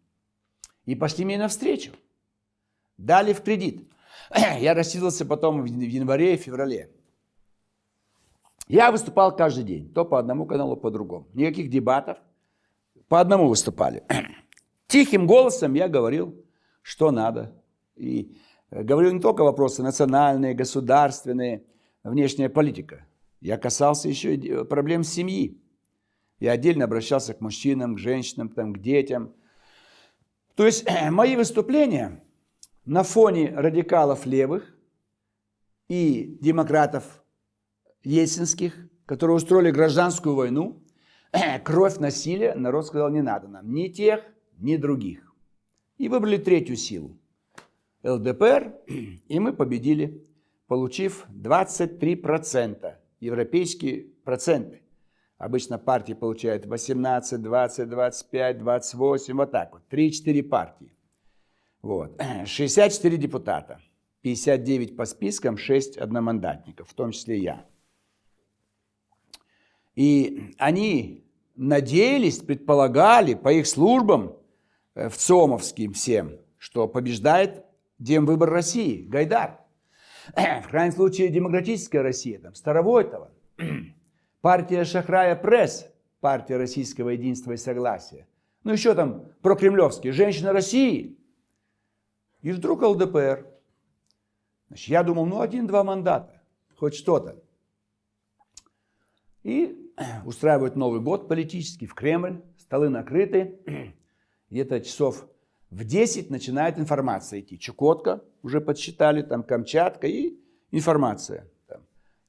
И пошли мне навстречу. Дали в кредит. Я рассчитывался потом в январе и феврале. Я выступал каждый день. То по одному каналу, по другому. Никаких дебатов. По одному выступали. Тихим голосом я говорил, что надо. И говорил не только вопросы национальные, государственные, внешняя политика. Я касался еще и проблем семьи. Я отдельно обращался к мужчинам, к женщинам, там, к детям. То есть мои выступления на фоне радикалов левых и демократов ельцинских, которые устроили гражданскую войну, кровь, насилие, народ сказал, не надо нам ни тех, ни других. И выбрали третью силу. ЛДПР, и мы победили, получив 23%, европейские проценты. Обычно партии получают 18, 20, 25, 28, вот так вот, 3-4 партии. Вот. 64 депутата, 59 по спискам, 6 одномандатников, в том числе я. И они надеялись, предполагали по их службам, в ЦИОМовским всем, что побеждает Демвыбор России, Гайдар. В крайнем случае демократическая Россия, там, Старовойтова. Партия Шахрая Пресс, партия Российского единства и согласия. Ну еще там прокремлевские, Женщина России. И вдруг ЛДПР. Значит, я думал, ну 1-2 мандата, хоть что-то. И устраивают Новый год политический в Кремль, столы накрыты. Где-то часов в 10 начинает информация идти. Чукотка уже подсчитали, там Камчатка и информация.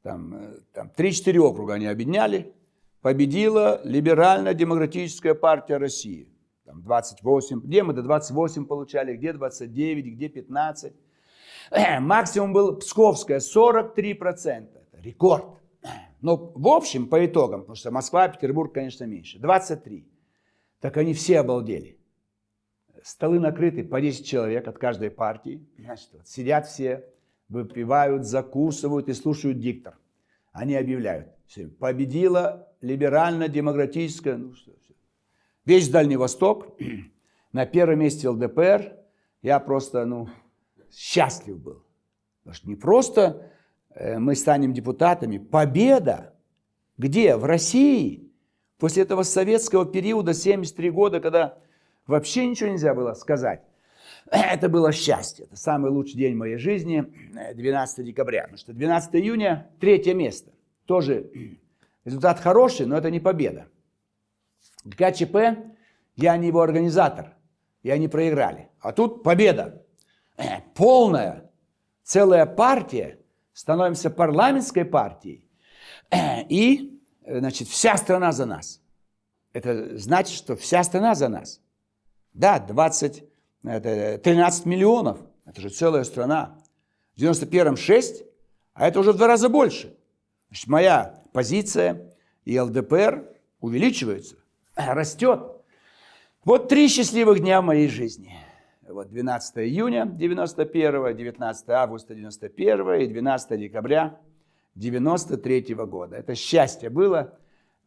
Там 3-4 округа они объединяли. Победила Либерально-демократическая партия России. Там 28, где мы до 28 получали, где 29, где 15. Максимум был Псковская, 43%. Это рекорд. Но в общем, по итогам, потому что Москва, Петербург, конечно, меньше, 23. Так они все обалдели. Столы накрыты по 10 человек от каждой партии. Значит, вот сидят все, выпивают, закусывают и слушают диктор. Они объявляют: победила либерально-демократическая, ну что, все. Весь Дальний Восток, на первом месте ЛДПР. Я просто, счастлив был. Потому что не просто мы станем депутатами, победа. Где? В России. После этого советского периода, 73 года, когда вообще ничего нельзя было сказать. Это было счастье. Это самый лучший день в моей жизни, 12 декабря. Потому что 12 июня, 3 место. Тоже результат хороший, но это не победа. ГКЧП, я не его организатор, и они проиграли. А тут победа. Полная, целая партия, становимся парламентской партией. И, значит, вся страна за нас. Это значит, что вся страна за нас. Да, 13 миллионов. Это же целая страна. В 91-м 6, а это уже в 2 раза больше. Значит, моя позиция и ЛДПР увеличиваются, растет. Вот 3 счастливых дня в моей жизни. Вот 12 июня 91, 19 августа 91 и 12 декабря 93 года. Это счастье было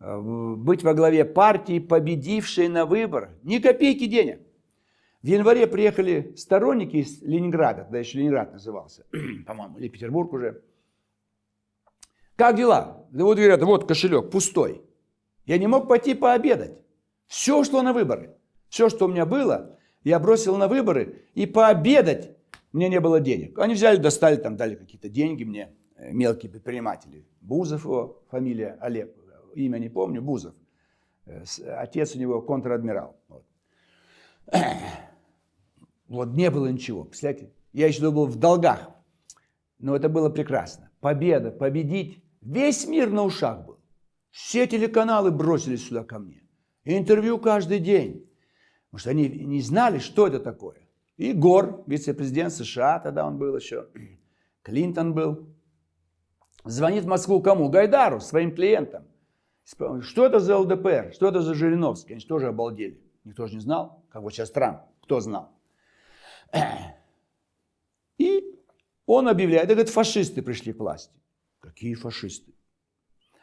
быть во главе партии, победившей на выборах. Ни копейки денег. В январе приехали сторонники из Ленинграда, тогда еще Ленинград назывался, по-моему, или Петербург уже. Как дела? Да вот говорят, вот кошелек пустой. Я не мог пойти пообедать. Все ушло на выборы. Все, что у меня было, я бросил на выборы, и пообедать мне не было денег. Они взяли, достали, там дали какие-то деньги мне, мелкие предприниматели. Бузов его фамилия, Олег, имя не помню, Бузов. Отец у него контр-адмирал. Вот не было ничего, представляете? Я еще был в долгах, но это было прекрасно. Победа, победить. Весь мир на ушах был. Все телеканалы бросились сюда ко мне. Интервью каждый день. Потому что они не знали, что это такое. И Гор, вице-президент США, тогда он был еще, Клинтон был. Звонит в Москву кому? Гайдару, своим клиентам. Что это за ЛДПР? Что это за Жириновский? Они тоже обалдели. Никто же не знал. Как вот сейчас Трамп. Кто знал? И он объявляет, это, говорит, фашисты пришли к власти. Какие фашисты?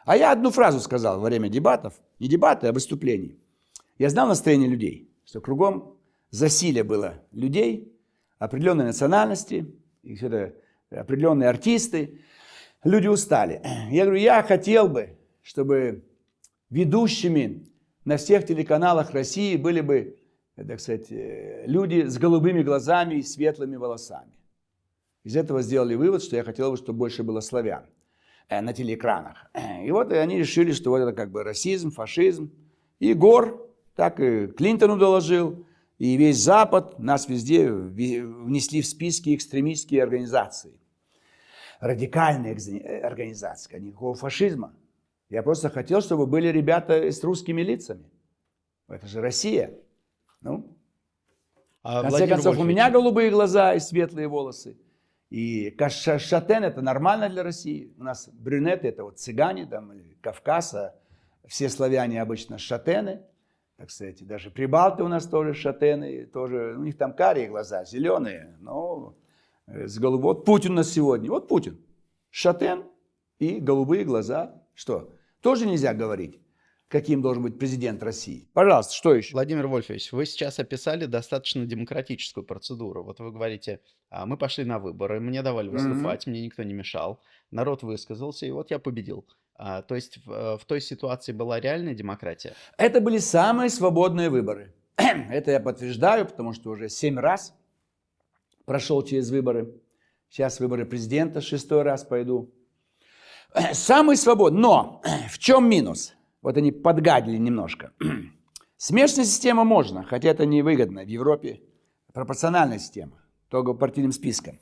А я одну фразу сказал во время дебатов. Не дебаты, а выступлений. Я знал настроение людей. Что кругом засилие было людей, определенной национальности, и все-то определенные артисты. Люди устали. Я говорю, я хотел бы, чтобы ведущими на всех телеканалах России были бы, так сказать, люди с голубыми глазами и светлыми волосами. Из этого сделали вывод, что я хотел бы, чтобы больше было славян на телеэкранах. И вот они решили, что вот это как бы расизм, фашизм. И Гор так и Клинтону доложил, и весь Запад, нас везде внесли в списки экстремистские организации. Радикальные организации, никакого фашизма. Я просто хотел, чтобы были ребята с русскими лицами. Это же Россия. Ну, в конце концов, у меня голубые глаза и светлые волосы. И шатен это нормально для России. У нас брюнеты это вот цыгане там, или Кавказ, а все славяне обычно шатены. Так сказать, даже прибалты у нас тоже шатены, тоже, у них там карие глаза, зеленые, но с голубым. Вот Путин у нас сегодня, вот Путин, шатен и голубые глаза. Что? Тоже нельзя говорить, каким должен быть президент России. Пожалуйста, что еще? Владимир Вольфович, вы сейчас описали достаточно демократическую процедуру. Вот вы говорите, мы пошли на выборы, мне давали выступать, мне никто не мешал, народ высказался, и вот я победил. То есть в той ситуации была реальная демократия? Это были самые свободные выборы. Это я подтверждаю, потому что уже 7 раз прошел через выборы. Сейчас выборы президента 6-й раз пойду. Самый свободный. Но в чем минус? Вот они подгадили немножко. Смешанная система можно, хотя это невыгодно. В Европе пропорциональная система, только по партийным спискам.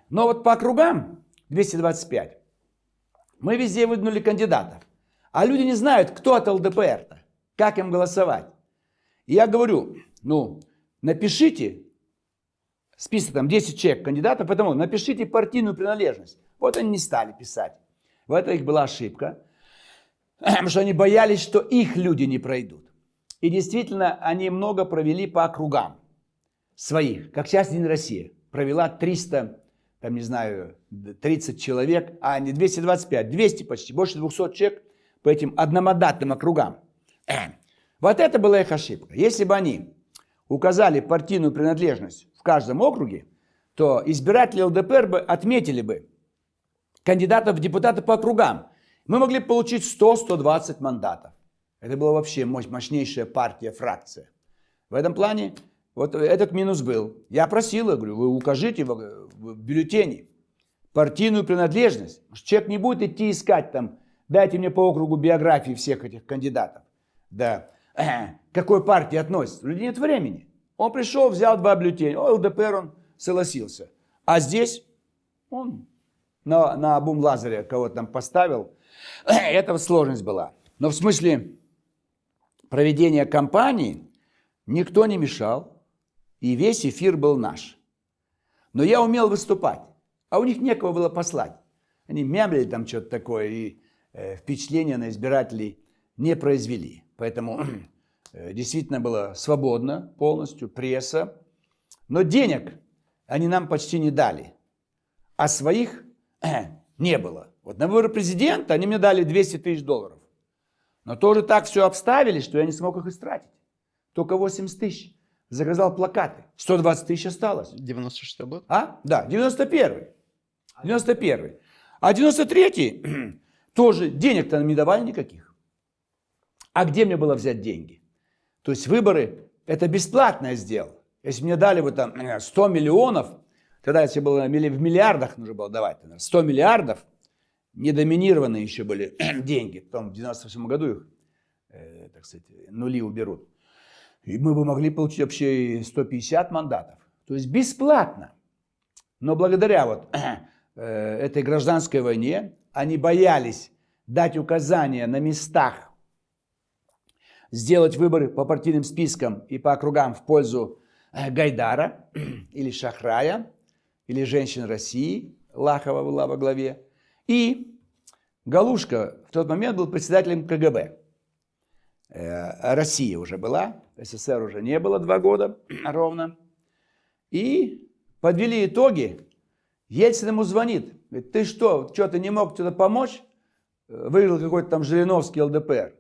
Но вот по округам 225 мы везде выдвинули кандидатов. А люди не знают, кто от ЛДПР-то, как им голосовать. И я говорю, напишите список, там 10 человек кандидатов, поэтому напишите партийную принадлежность. Вот они не стали писать. В этом их была ошибка, потому что они боялись, что их люди не пройдут. И действительно, они много провели по округам своих, как сейчас «Единая Россия» провела 300, там, не знаю, 30 человек, а не 225, 200 почти, больше 200 человек по этим одномандатным округам. Вот это была их ошибка. Если бы они указали партийную принадлежность в каждом округе, то избиратели ЛДПР бы отметили бы кандидатов в депутаты по округам. Мы могли бы получить 100-120 мандатов. Это была вообще мощнейшая партия, фракция. В этом плане вот этот минус был. Я просил, я говорю, вы укажите в бюллетене партийную принадлежность. Человек не будет идти искать там, дайте мне по округу биографии всех этих кандидатов. Да, к какой партии относится. У людей нет времени. Он пришел, взял 2 бюллетеня. ЛДПР он согласился. А здесь он на Абум Лазаре кого-то там поставил. Это сложность была. Но в смысле проведения кампании никто не мешал, и весь эфир был наш. Но я умел выступать, а у них некого было послать. Они мямлили там что-то такое, и впечатления на избирателей не произвели. Поэтому действительно было свободно полностью, пресса. Но денег они нам почти не дали, а своих не было. Вот на выборы президента они мне дали $200 тысяч. Но тоже так все обставили, что я не смог их истратить. Только 80 тысяч. Заказал плакаты. 120 тысяч осталось. 96-й год? А? Да, 91-й. 91-й. А 93-й тоже денег-то нам не давали никаких. А где мне было взять деньги? То есть выборы, это бесплатно я сделал. Если мне дали вот там 100 миллионов, тогда если было в миллиардах нужно было давать, 100 миллиардов, недоминированные еще были деньги. Потом в 98 году их, так сказать, нули уберут. И мы бы могли получить вообще 150 мандатов. То есть бесплатно. Но благодаря вот этой гражданской войне они боялись дать указания на местах, сделать выборы по партийным спискам и по округам в пользу Гайдара или Шахрая, или женщин России, Лахова была во главе. И Галушка в тот момент был председателем КГБ. Россия уже была, СССР уже не было 2 года ровно. И подвели итоги. Ельцин ему звонит. Говорит, ты что ты не мог что-то помочь? Выиграл какой-то там Жириновский ЛДПР.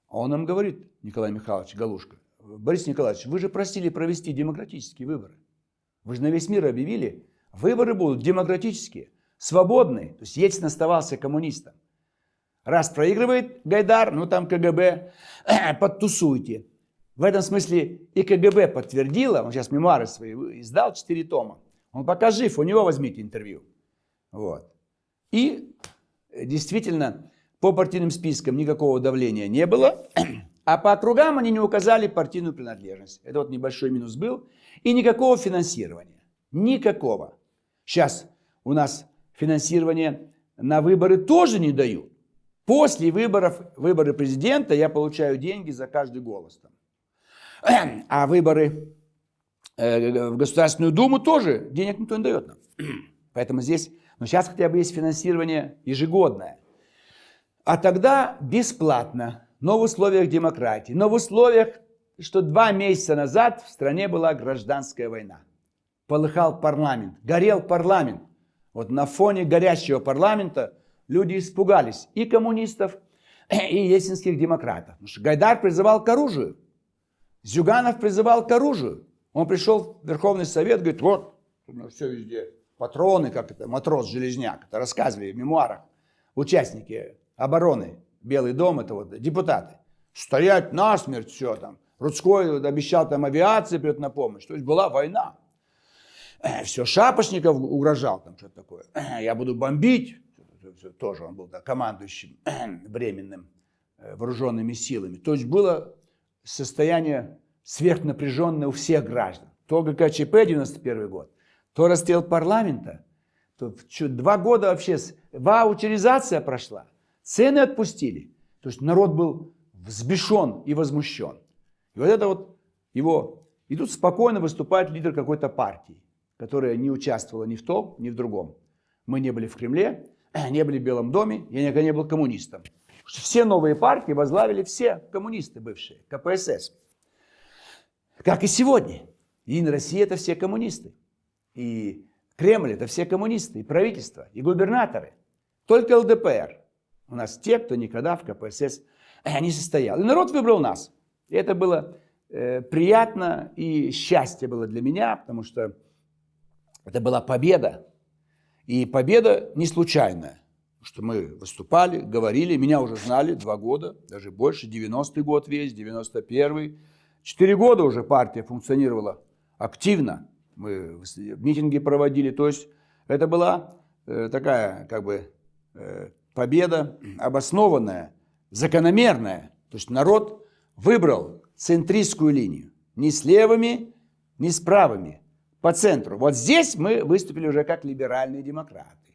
А он им говорит, Николай Михайлович Галушка, Борис Николаевич, вы же просили провести демократические выборы. Вы же на весь мир объявили, выборы будут демократические, свободные. То есть Ельцин оставался коммунистом. Раз проигрывает Гайдар, ну там КГБ, подтусуйте. В этом смысле и КГБ подтвердило, он сейчас мемуары свои издал, 4 тома. Он пока жив, у него возьмите интервью. Вот. И действительно, по партийным спискам никакого давления не было, а по округам они не указали партийную принадлежность. Это вот небольшой минус был. И никакого финансирования. Никакого. Сейчас у нас финансирование на выборы тоже не дают. После выборов, выборы президента, я получаю деньги за каждый голос. Там. А выборы в Государственную Думу тоже денег никто не дает нам. Поэтому здесь, но сейчас хотя бы есть финансирование ежегодное. А тогда бесплатно, но в условиях демократии, но в условиях, что 2 месяца назад в стране была гражданская война. Полыхал парламент, горел парламент. Вот на фоне горящего парламента люди испугались и коммунистов, и ельцинских демократов. Потому что Гайдар призывал к оружию, Зюганов призывал к оружию. Он пришел в Верховный Совет, говорит, вот, все везде, патроны, как это, матрос-железняк. Это рассказывали в мемуарах участники обороны, Белый дом, это вот депутаты. Стоять насмерть, все там. Рудской обещал там авиации придет на помощь. То есть была война. Все, Шапошников угрожал там что-то такое. Я буду бомбить. Тоже он был да, командующим временным вооруженными силами. То есть было состояние сверхнапряженное у всех граждан. То ГКЧП 91 год, то расстрел парламента, то 2 года вообще ваучеризация прошла. Цены отпустили. То есть народ был взбешен и возмущен. И вот это вот его... И тут спокойно выступает лидер какой-то партии, которая не участвовала ни в том, ни в другом. Мы не были в Кремле, не были в Белом доме, я никогда не был коммунистом. Все новые партии возглавили все коммунисты бывшие, КПСС. Как и сегодня. Единая Россия – это все коммунисты. И Кремль – это все коммунисты, и правительство, и губернаторы. Только ЛДПР. У нас те, кто никогда в КПСС не состоял. И народ выбрал нас. И это было приятно, и счастье было для меня, потому что это была победа. И победа не случайная. Потому что мы выступали, говорили, меня уже знали 2 года, даже больше, 90-й год весь, 91-й. 4 года уже партия функционировала активно. Мы митинги проводили. То есть это была такая как бы победа обоснованная, закономерная. То есть народ выбрал центристскую линию. Ни с левыми, ни с правыми. По центру. Вот здесь мы выступили уже как либеральные демократы.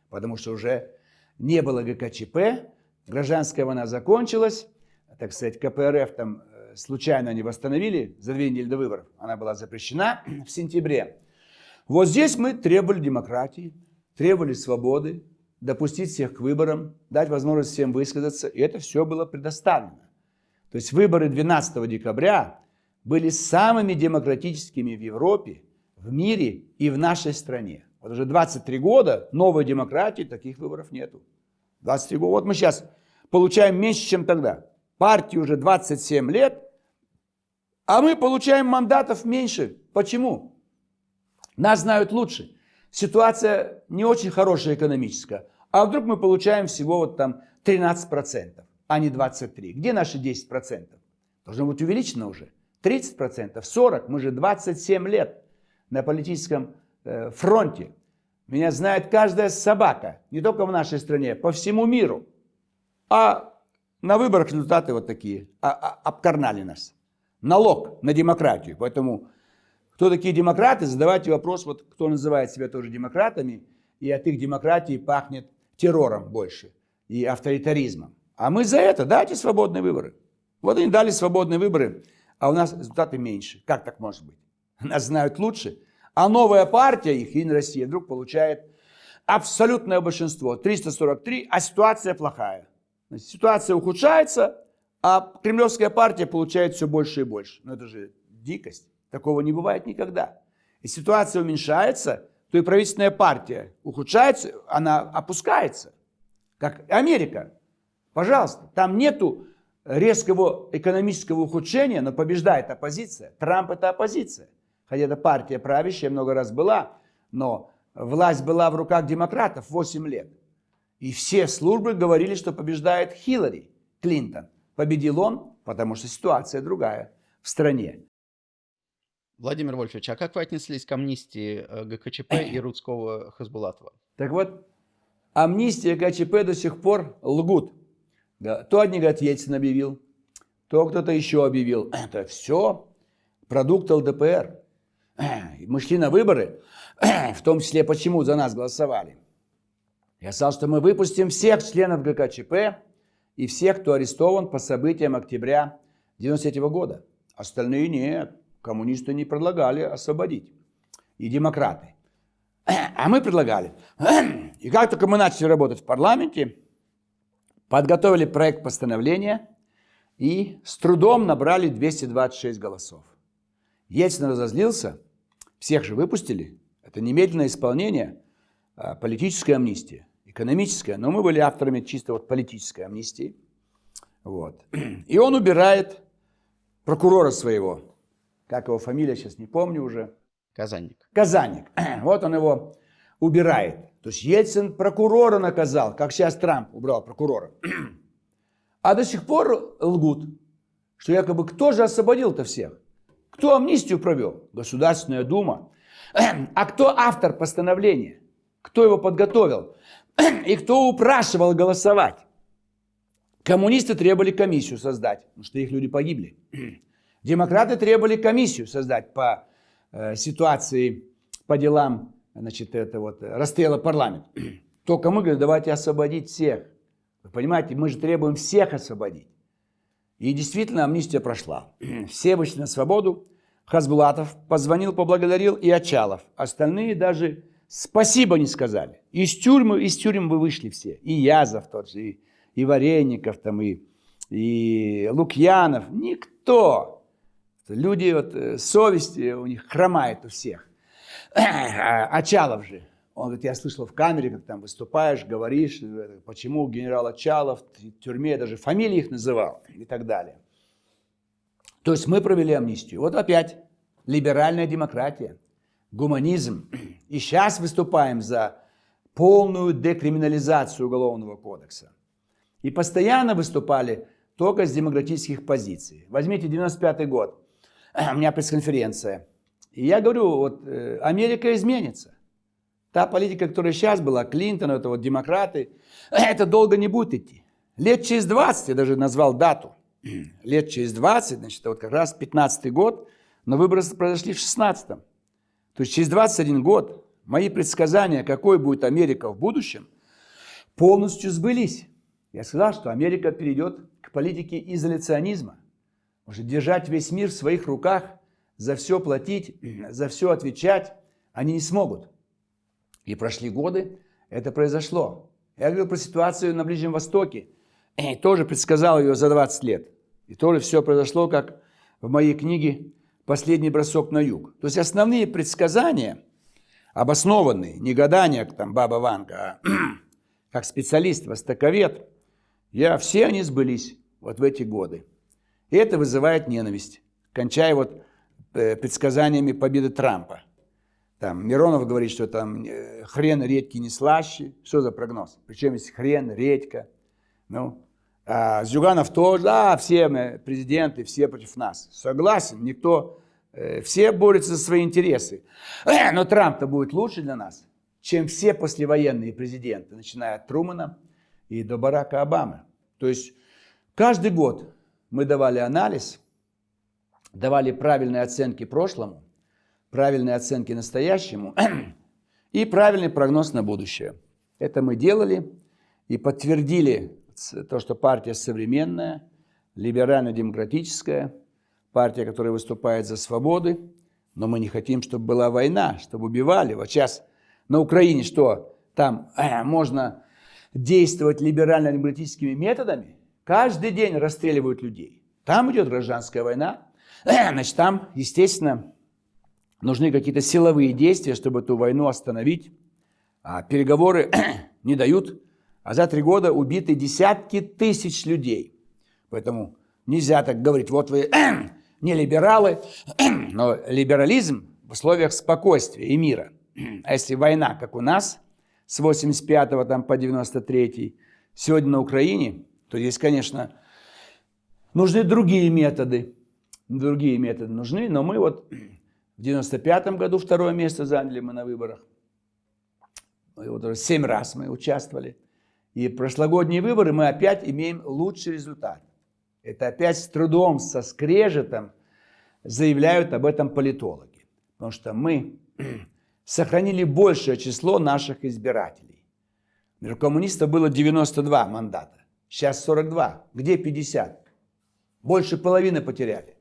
Потому что уже не было ГКЧП, гражданская война закончилась, так сказать, КПРФ там случайно они восстановили за 2 недели до выборов. Она была запрещена в сентябре. Вот здесь мы требовали демократии, требовали свободы, допустить всех к выборам, дать возможность всем высказаться. И это все было предоставлено. То есть выборы 12 декабря были самыми демократическими в Европе, в мире и в нашей стране. Вот уже 23 года новой демократии, таких выборов нету. 23 года. Вот мы сейчас получаем меньше, чем тогда. Партии уже 27 лет, а мы получаем мандатов меньше. Почему? Нас знают лучше. Ситуация не очень хорошая экономическая. А вдруг мы получаем всего вот там 13%, а не 23%. Где наши 10%? Должно быть увеличено уже. 30%, 40%. Мы же 27 лет на политическом фронте. Меня знает каждая собака. Не только в нашей стране, по всему миру. А на выборах результаты вот такие. Обкарнали нас. Налог на демократию. Поэтому кто такие демократы? Задавайте вопрос, вот кто называет себя тоже демократами, и от их демократии пахнет террором больше и авторитаризмом. А мы за это. Дайте свободные выборы. Вот они дали свободные выборы, а у нас результаты меньше. Как так может быть? Нас знают лучше. А новая партия, их Единая Россия, вдруг получает абсолютное большинство. 343, а ситуация плохая. Значит, ситуация ухудшается, а кремлевская партия получает все больше и больше. Но это же дикость. Такого не бывает никогда. И ситуация уменьшается, то и правительственная партия ухудшается, она опускается. Как Америка. Пожалуйста, там нету резкого экономического ухудшения, но побеждает оппозиция. Трамп – это оппозиция. Хотя эта партия правящая много раз была, но власть была в руках демократов 8 лет. И все службы говорили, что побеждает Хиллари Клинтон. Победил он, потому что ситуация другая в стране. Владимир Вольфович, а как вы отнеслись к амнистии ГКЧП и Рудского Хасбулатова? Так вот, амнистия ГКЧП до сих пор лгут. Да. То одни говорят, Ельцин объявил, то кто-то еще объявил. Это все продукт ЛДПР. Мы шли на выборы, в том числе, почему за нас голосовали. Я сказал, что мы выпустим всех членов ГКЧП и всех, кто арестован по событиям октября 1993 года. Остальные нет. Коммунисты не предлагали освободить. И демократы. А мы предлагали. И как только мы начали работать в парламенте, подготовили проект постановления и с трудом набрали 226 голосов. Ельцин разозлился, всех же выпустили. Это немедленное исполнение политической амнистии, экономическая. Но мы были авторами чисто вот политической амнистии. Вот. И он убирает прокурора своего. Как его фамилия, сейчас не помню уже. Казанник. Казанник. Вот он его убирает. То есть Ельцин прокурора наказал, как сейчас Трамп убрал прокурора. А до сих пор лгут, что якобы кто же освободил-то всех? Кто амнистию провел? Государственная Дума. А кто автор постановления? Кто его подготовил? И кто упрашивал голосовать? Коммунисты требовали комиссию создать, потому что их люди погибли. Демократы требовали комиссию создать по ситуации, по делам, значит, это вот, расстрела парламента. Только мы говорим, давайте освободить всех. Вы понимаете, мы же требуем всех освободить. И действительно амнистия прошла. Все вышли на свободу. Хасбулатов позвонил, поблагодарил и Очалов. Остальные даже спасибо не сказали. Из тюрьмы вы вышли все. И Язов тот же, и Вареников, там, и Лукьянов. Никто. Люди, вот, совесть у них хромает у всех. Очалов же. Он говорит, я слышал в камере, как там выступаешь, говоришь, почему генерал Очалов в тюрьме, даже фамилии их называл и так далее. То есть мы провели амнистию. Вот опять либеральная демократия, гуманизм. И сейчас выступаем за полную декриминализацию Уголовного кодекса. И постоянно выступали только с демократических позиций. Возьмите 95-й год. У меня пресс-конференция. И я говорю, вот Америка изменится. Та политика, которая сейчас была, Клинтон, это вот демократы, это долго не будет идти. Лет через 20, я даже назвал дату, лет через 20, значит, вот как раз 15-й год, но выборы произошли в 16-м. То есть через 21 год мои предсказания, какой будет Америка в будущем, полностью сбылись. Я сказал, что Америка перейдет к политике изоляционизма. Может держать весь мир в своих руках, за все платить, за все отвечать они не смогут. И прошли годы, это произошло. Я говорил про ситуацию на Ближнем Востоке, и тоже предсказал ее за 20 лет. И тоже все произошло, как в моей книге «Последний бросок на юг». То есть основные предсказания, обоснованные, не гадания, как там Баба Ванга, а как специалист, востоковед, все они сбылись вот в эти годы. И это вызывает ненависть, кончая вот предсказаниями победы Трампа. Там Миронов говорит, что там хрен редьки не слаще. Что за прогноз? Причем есть хрен, редька. Ну, а Зюганов тоже, все мы президенты, все против нас. Согласен, никто, все борются за свои интересы. Но Трамп-то будет лучше для нас, чем все послевоенные президенты, начиная от Трумана и до Барака Обамы. То есть каждый год мы давали анализ, давали правильные оценки прошлому, правильные оценки настоящему и правильный прогноз на будущее. Это мы делали и подтвердили то, что партия современная, либерально-демократическая, партия, которая выступает за свободы, но мы не хотим, чтобы была война, чтобы убивали. Вот сейчас на Украине что? Там можно действовать либерально-демократическими методами, каждый день расстреливают людей. Там идет гражданская война, значит, там, естественно, нужны какие-то силовые действия, чтобы эту войну остановить. А переговоры не дают. А за 3 года убиты десятки тысяч людей. Поэтому нельзя так говорить, вот вы не либералы, но либерализм в условиях спокойствия и мира. А если война, как у нас, с 85 там, по 93 сегодня на Украине, то здесь, конечно, нужны другие методы. Другие методы нужны, но мы вот в 95 году 2-е место заняли мы на выборах. Вот 7 раз мы участвовали. И прошлогодние выборы мы опять имеем лучший результат. Это опять с трудом, со скрежетом заявляют об этом политологи. Потому что мы сохранили большее число наших избирателей. У коммунистов было 92 мандата, сейчас 42. Где 50? Больше половины потеряли.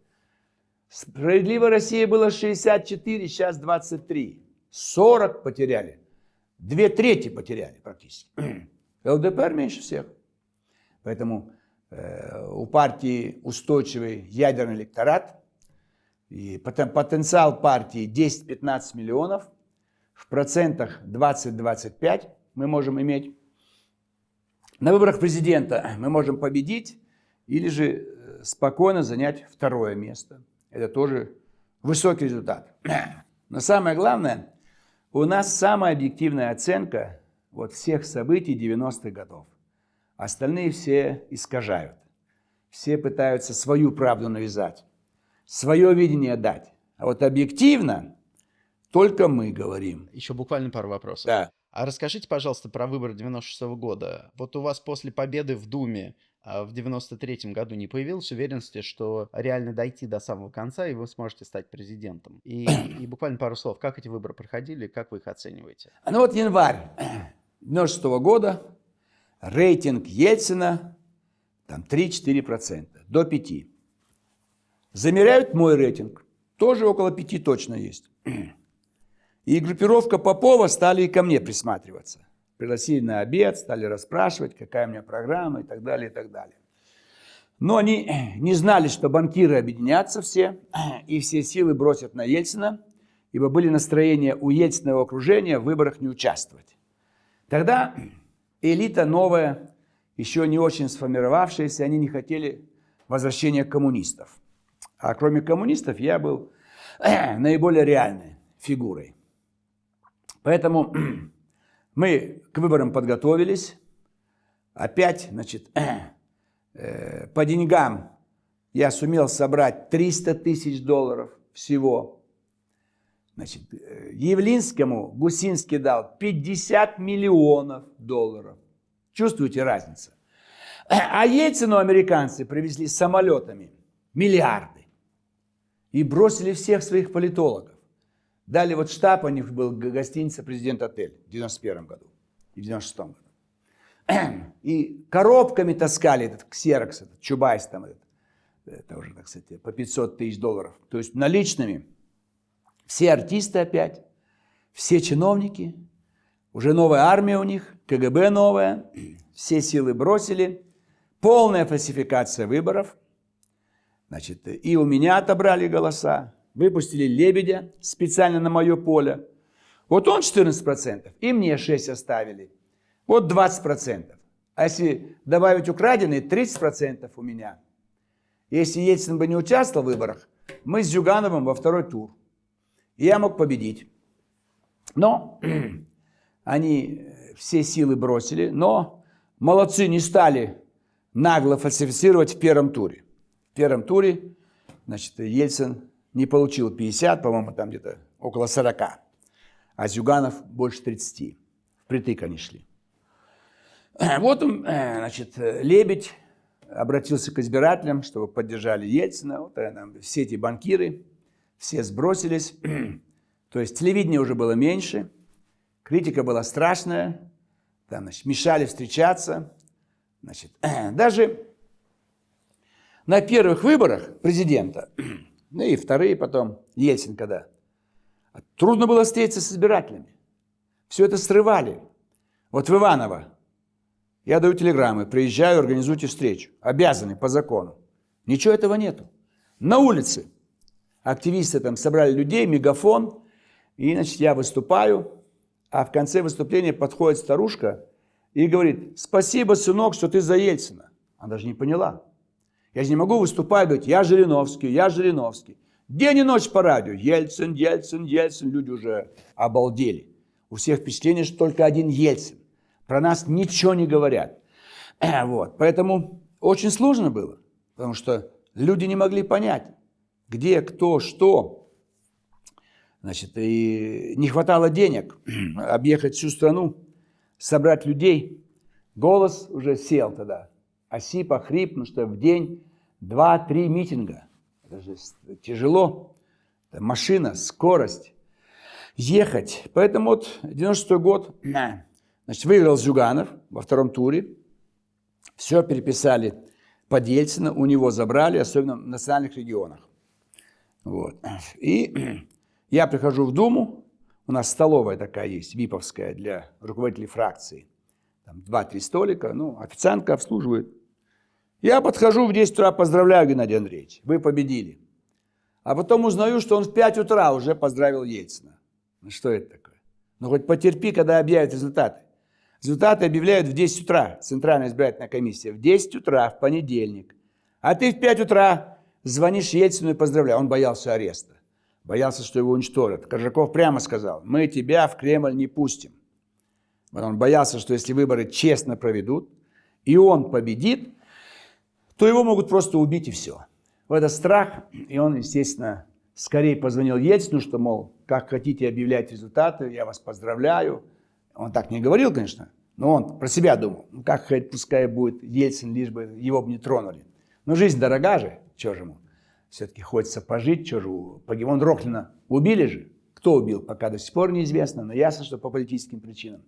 Справедливая Россия было 64, сейчас 23. 40 потеряли. 2/3 потеряли практически. ЛДПР меньше всех. Поэтому у партии устойчивый ядерный электорат. И потенциал партии 10-15 миллионов. В процентах 20-25 мы можем иметь. На выборах президента мы можем победить или же спокойно занять 2-е место. Это тоже высокий результат. Но самое главное, у нас самая объективная оценка вот всех событий 90-х годов. Остальные все искажают. Все пытаются свою правду навязать, свое видение дать. А вот объективно только мы говорим. Еще буквально пару вопросов. Да. А расскажите, пожалуйста, про выборы 96-го года. Вот у вас после победы в Думе в 93-м году не появилась уверенности, что реально дойти до самого конца, и вы сможете стать президентом? И буквально пару слов. Как эти выборы проходили, как вы их оцениваете? Ну вот январь 96-го года, рейтинг Ельцина там 3-4%, до 5%. Замеряют мой рейтинг, тоже около 5 точно есть. И группировка Попова стали и ко мне присматриваться. Пригласили на обед, стали расспрашивать, какая у меня программа и так далее, и так далее. Но они не знали, что банкиры объединятся все, и все силы бросят на Ельцина, ибо были настроения у Ельциного окружения в выборах не участвовать. Тогда элита новая, еще не очень сформировавшаяся, они не хотели возвращения коммунистов. А кроме коммунистов я был наиболее реальной фигурой. Поэтому мы к выборам подготовились. Опять, значит, по деньгам я сумел собрать $300 тысяч всего. Значит, Явлинскому Гусинский дал $50 миллионов. Чувствуете разницу? А Ельцину американцы привезли самолетами миллиарды и бросили всех своих политологов. Дали вот штаб, у них был гостиница «Президент-отель» в 91 году и в 96 году. И коробками таскали этот ксерокс, этот Чубайс, там, это уже, так сказать, по $500 тысяч. То есть наличными. Все артисты опять, все чиновники, уже новая армия у них, КГБ новая, все силы бросили, полная фальсификация выборов. Значит, и у меня отобрали голоса, выпустили Лебедя специально на мое поле. Вот он 14%, и мне 6% оставили. Вот 20%. А если добавить украденные, 30% у меня. Если Ельцин бы не участвовал в выборах, мы с Зюгановым во второй тур. И я мог победить. Но они все силы бросили, но молодцы, не стали нагло фальсифицировать в первом туре. В первом туре, значит, Ельцин не получил 50, по-моему, там где-то около 40, а Зюганов больше 30. Впритык они шли. Вот он, значит, Лебедь обратился к избирателям, чтобы поддержали Ельцина. Вот все эти банкиры, все сбросились. То есть телевидения уже было меньше, критика была страшная, там, значит, мешали встречаться. Значит, даже на первых выборах президента, ну и вторые потом, Ельцин когда, трудно было встретиться с избирателями. Все это срывали. Вот в Иваново я даю телеграммы, приезжаю, организуйте встречу. Обязаны по закону. Ничего этого нету. На улице активисты там собрали людей, мегафон, и, значит, я выступаю, а в конце выступления подходит старушка и говорит: спасибо, сынок, что ты за Ельцина. Она даже не поняла. Я же не могу выступать, говорить: я Жириновский, я Жириновский. День и ночь по радио. Ельцин, Ельцин, Ельцин. Люди уже обалдели. У всех впечатление, что только один Ельцин. Про нас ничего не говорят. Вот. Поэтому очень сложно было, потому что люди не могли понять, где, кто, что. Значит, и не хватало денег объехать всю страну, собрать людей. Голос уже сел тогда. Осип, охрип, потому что в день 2-3 митинга. Это же тяжело. Это машина, скорость. Ехать. Поэтому вот 96-й год, значит, выиграл Зюганов во втором туре. Все переписали под Ельцина, у него забрали, особенно в национальных регионах. Вот. И я прихожу в Думу, у нас столовая такая есть, виповская, для руководителей фракции. Там 2-3 столика, ну, официантка обслуживает. Я подхожу в 10 утра, поздравляю, Геннадий Андреевич, вы победили. А потом узнаю, что он в 5 утра уже поздравил Ельцина. Ну, что это такое? Ну, хоть потерпи, когда объявят результаты. Результаты объявляют в 10 утра, Центральная избирательная комиссия, в 10 утра, в понедельник. А ты в 5 утра звонишь Ельцину и поздравляешь. Он боялся ареста, боялся, что его уничтожат. Коржаков прямо сказал: мы тебя в Кремль не пустим. Он боялся, что если выборы честно проведут, и он победит, то его могут просто убить и все. В этот страх, и он, естественно, скорее позвонил Ельцину, что, мол, как хотите объявлять результаты, я вас поздравляю. Он так не говорил, конечно, но он про себя думал: ну как хоть, пускай будет Ельцин, лишь бы его бы не тронули. Но жизнь дорога же, что же ему? Все-таки хочется пожить, что же погиб. Он Рохлина убили же. Кто убил, пока до сих пор неизвестно, но ясно, что по политическим причинам.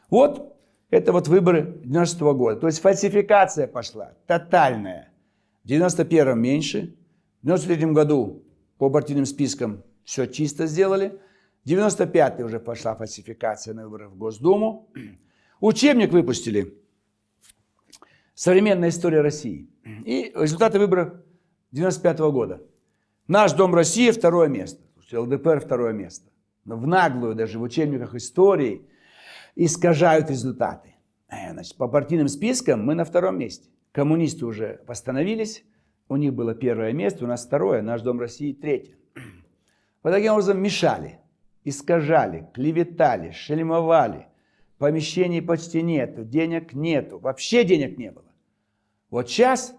Вот это вот выборы 90-го года. То есть фальсификация пошла тотальная. В 91-м меньше, в 93-м году по партийным спискам все чисто сделали. В 95-й уже пошла фальсификация на выборах в Госдуму. Учебник выпустили «Современная история России». И результаты выборов 95-го года. Наш Дом России второе место. ЛДПР второе место. Но в наглую даже в учебниках истории искажают результаты. Значит, по партийным спискам мы на втором месте. Коммунисты уже восстановились. У них было первое место, у нас второе. Наш Дом России третье. Вот таким образом мешали, искажали, клеветали, шельмовали. Помещений почти нету, денег нету. Вообще денег не было. Вот сейчас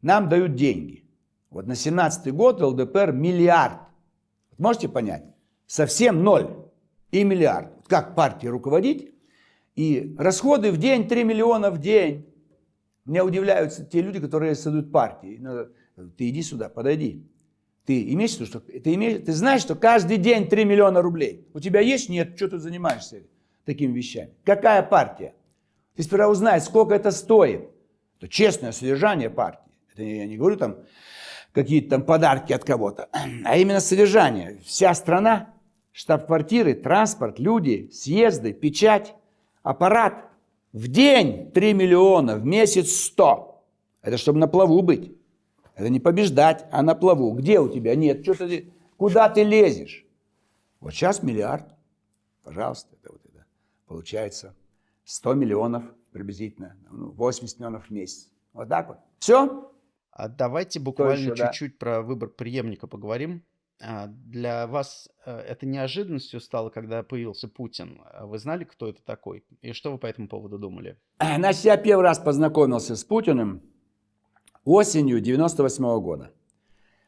нам дают деньги. Вот на 17-й год ЛДПР миллиард. Можете понять? Совсем ноль и миллиард. Как партии руководить? И расходы в день 3 миллиона в день. Меня удивляются те люди, которые создают партии. Ты иди сюда, подойди. Ты имеешь в виду, что ты знаешь, что каждый день 3 миллиона рублей. У тебя есть? Нет. Что ты занимаешься такими вещами? Какая партия? Ты сперва узнай, сколько это стоит. Это честное содержание партии. Это я не говорю там какие-то там подарки от кого-то, а именно содержание. Вся страна, штаб-квартиры, транспорт, люди, съезды, печать, аппарат. В день 3 миллиона, в месяц 100. Это чтобы на плаву быть. Это не побеждать, а на плаву. Где у тебя? Нет. Куда ты лезешь? Вот сейчас миллиард. Пожалуйста. Это получается 100 миллионов приблизительно. 80 миллионов в месяц. Вот так вот. Все? А давайте буквально еще, да? чуть-чуть про выбор преемника поговорим. Для вас это неожиданностью стало, когда появился Путин? Вы знали, кто это такой? И что вы по этому поводу думали? Значит, я первый раз познакомился с Путиным осенью 98 года.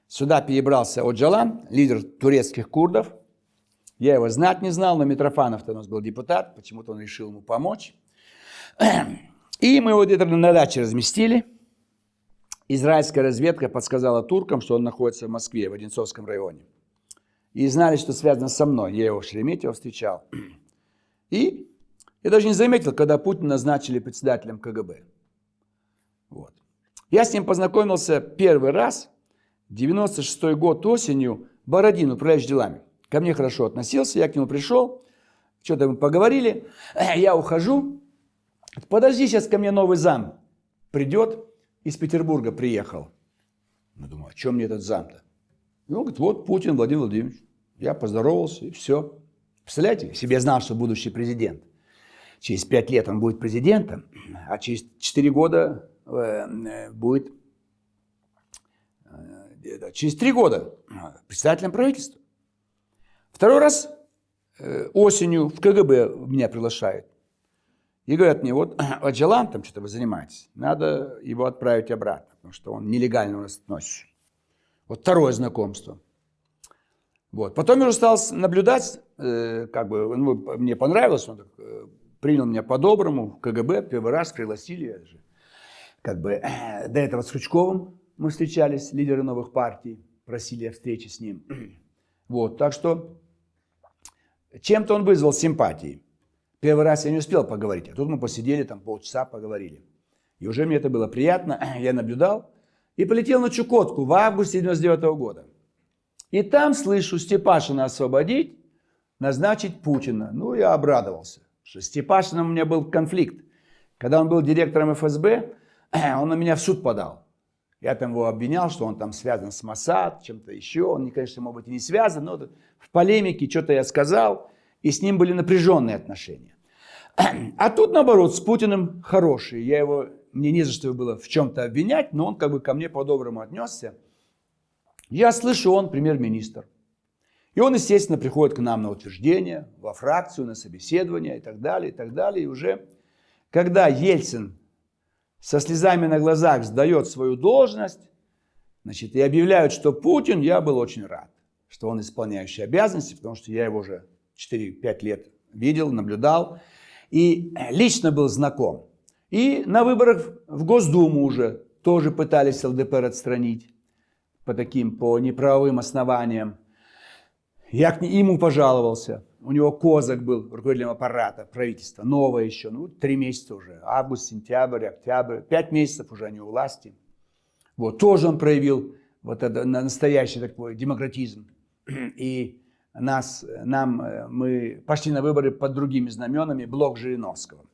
Сюда перебрался Оджалан, лидер турецких курдов. Я его знать не знал, но Митрофанов-то у нас был депутат, почему-то он решил ему помочь. И мы его где-то на даче разместили. Израильская разведка подсказала туркам, что он находится в Москве, в Одинцовском районе. И знали, что связано со мной. Я его в Шереметьево встречал. И я даже не заметил, когда Путина назначили председателем КГБ. Вот. Я с ним познакомился первый раз, 96-й год осенью, Бородин, управляющий делами. Ко мне хорошо относился, я к нему пришел, что-то мы поговорили, я ухожу. Подожди, сейчас ко мне новый зам придет. Из Петербурга приехал. Я думаю, о чем мне этот зам-то? И он говорит, вот Путин Владимир Владимирович. Я поздоровался, и все. Представляете, если бы я знал, что будущий президент. Через 5 лет он будет президентом, а через 4 года будет... Через 3 года председателем правительства. Второй раз осенью в КГБ меня приглашают. И говорят мне, вот Оджалан, там что-то вы занимаетесь, надо его отправить обратно, потому что он нелегально у нас относится. Вот второе знакомство. Вот. Потом я уже стал наблюдать, мне понравилось, он принял меня по-доброму в КГБ, первый раз пригласили. До этого с Хрущевым мы встречались, лидеры новых партий, просили о встрече с ним. Вот. Так что чем-то он вызвал симпатии. Первый раз я не успел поговорить, а тут мы посидели, там полчаса поговорили. И уже мне это было приятно, я наблюдал. И полетел на Чукотку в августе 99 года. И там слышу, Степашина освободить, назначить Путина. Ну, я обрадовался, что с Степашиным у меня был конфликт. Когда он был директором ФСБ, он на меня в суд подал. Я там его обвинял, что он там связан с Моссад, чем-то еще. Он, конечно, может быть, и не связан, но в полемике что-то я сказал. И с ним были напряженные отношения. А тут, наоборот, с Путиным хорошие. Мне не за что было в чем-то обвинять, но он ко мне по-доброму отнесся. Я слышу, он премьер-министр. И он, естественно, приходит к нам на утверждение, во фракцию, на собеседование и так далее, и так далее. И уже, когда Ельцин со слезами на глазах сдает свою должность, значит, и объявляют, что Путин, я был очень рад, что он исполняющий обязанности, потому что я его уже 4-5 лет видел, наблюдал и лично был знаком. И на выборах в Госдуму уже тоже пытались ЛДПР отстранить по неправовым основаниям. Я к ему пожаловался. У него Козак был руководителем аппарата правительства, новое еще, 3 месяца уже, август, сентябрь, октябрь, 5 месяцев уже они у власти. Вот, тоже он проявил вот это настоящий такой демократизм. И мы пошли на выборы под другими знаменами, блок Жириновского.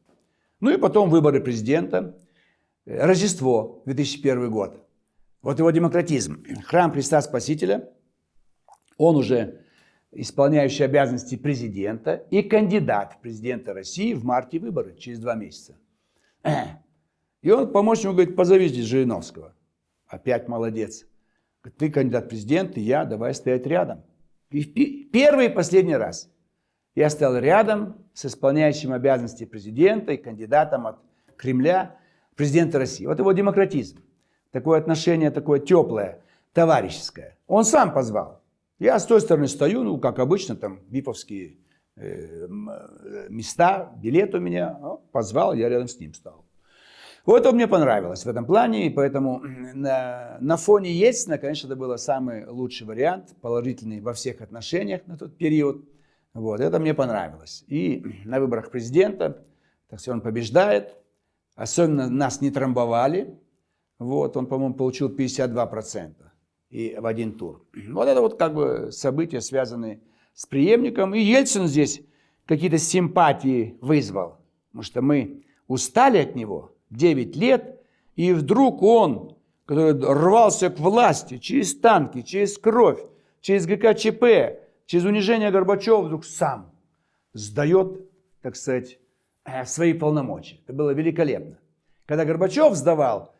Ну и потом выборы президента, Рождество, 2001 год. Вот его демократизм. Храм Христа Спасителя, он уже исполняющий обязанности президента и кандидат в президенты России в марте выборы, через 2 месяца. И он помощнику говорит, позови здесь Жириновского. Опять молодец. Говорит, ты кандидат в президент, и я, давай стоять рядом. И первый и последний раз я стоял рядом с исполняющим обязанности президента и кандидатом от Кремля президента России. Вот его демократизм. Такое отношение, такое теплое, товарищеское. Он сам позвал. Я с той стороны стою, ну, как обычно, там, виповские места, билет у меня. Позвал, я рядом с ним стал. Вот это мне понравилось в этом плане, и поэтому на фоне Ельцина, конечно, это был самый лучший вариант, положительный во всех отношениях на тот период. Вот, это мне понравилось. И на выборах президента, так сказать, он побеждает. Особенно нас не трамбовали. Вот, он, по-моему, получил 52% и в один тур. Вот это вот как бы события, связанные с преемником. И Ельцин здесь какие-то симпатии вызвал. Потому что мы устали от него 9 лет, и вдруг он, который рвался к власти через танки, через кровь, через ГКЧП, через унижение Горбачева, вдруг сам сдает, так сказать, свои полномочия. Это было великолепно. Когда Горбачев сдавал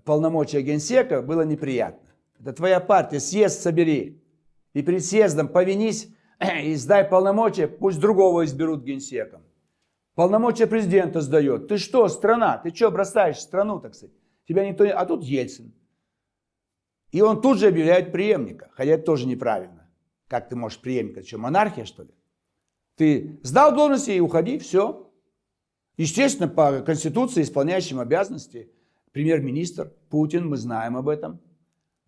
полномочия Генсека, было неприятно. Это твоя партия, съезд собери. И перед съездом повинись и сдай полномочия, пусть другого изберут Генсеком. Полномочия президента сдает. Ты что, страна? Ты что бросаешь страну, так сказать? Тебя никто не... А тут Ельцин. И он тут же объявляет преемника. Хотя это тоже неправильно. Как ты можешь преемника? Что, монархия, что ли? Ты сдал должности и уходи, все. Естественно, по Конституции, исполняющим обязанности, премьер-министр Путин, мы знаем об этом.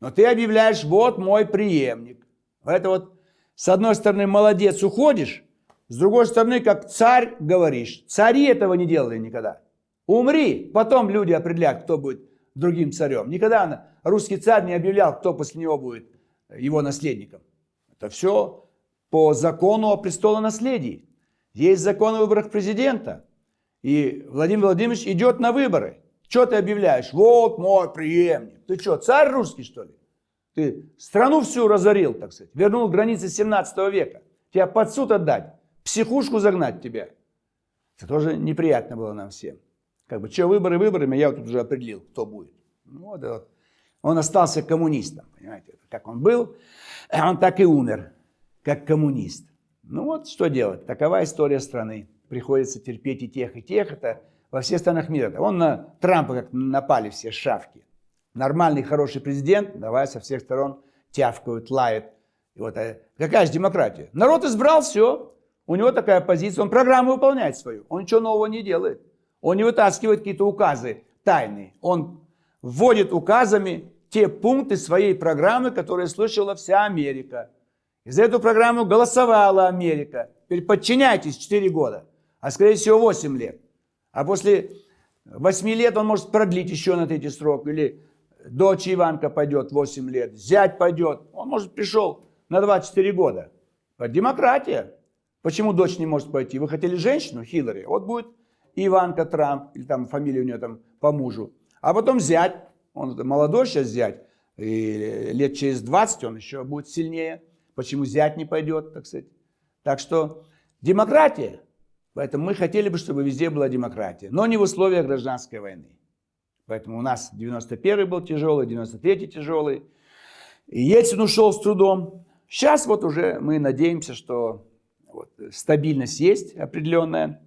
Но ты объявляешь, вот мой преемник. Это вот, с одной стороны, молодец, уходишь, с другой стороны, как царь говоришь. Цари этого не делали никогда. Умри, потом люди определяют, кто будет другим царем. Никогда русский царь не объявлял, кто после него будет его наследником. Это все по закону о престолонаследии. Есть закон о выборах президента. И Владимир Владимирович идет на выборы. Что ты объявляешь? Вот мой преемник. Ты что, царь русский, что ли? Ты страну всю разорил, так сказать. Вернул границы 17 века. Тебя под суд отдать. Психушку загнать тебя. Это тоже неприятно было нам всем. Как бы, что выборы выборами, я вот тут уже определил, кто будет. Ну, вот. Он остался коммунистом, понимаете. Как он был, он так и умер, как коммунист. Ну вот, что делать. Такова история страны. Приходится терпеть и тех, и тех. Это во всех странах мира. Он на Трампа как напали все шавки. Нормальный, хороший президент, давай со всех сторон тявкают, лают. И вот, какая же демократия? Народ избрал, все. У него такая позиция, он программу выполняет свою. Он ничего нового не делает. Он не вытаскивает какие-то указы тайные. Он вводит указами те пункты своей программы, которые слышала вся Америка. И за эту программу голосовала Америка. Теперь подчиняйтесь 4 года, а скорее всего 8 лет. А после 8 лет он может продлить еще на 3 срок. Или дочь Иванка пойдет 8 лет, зять пойдет. Он, может, пришел на 24 года. Демократия. Почему дочь не может пойти? Вы хотели женщину, Хиллари? Вот будет Иванка Трамп, или там фамилия у нее там по мужу. А потом зять. Он молодой сейчас зять. И лет через 20 он еще будет сильнее. Почему зять не пойдет, так сказать? Так что демократия. Поэтому мы хотели бы, чтобы везде была демократия. Но не в условиях гражданской войны. Поэтому у нас 91-й был тяжелый, 93-й тяжелый. И Ельцин ушел с трудом. Сейчас вот уже мы надеемся, что вот стабильность есть определенная,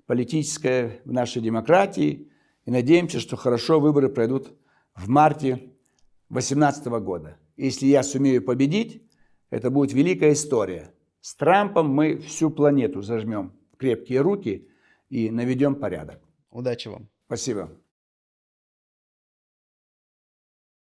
политическая в нашей демократии. И надеемся, что хорошо выборы пройдут в марте 2018 года. Если я сумею победить, это будет великая история. С Трампом мы всю планету зажмем в крепкие руки и наведем порядок. Удачи вам. Спасибо.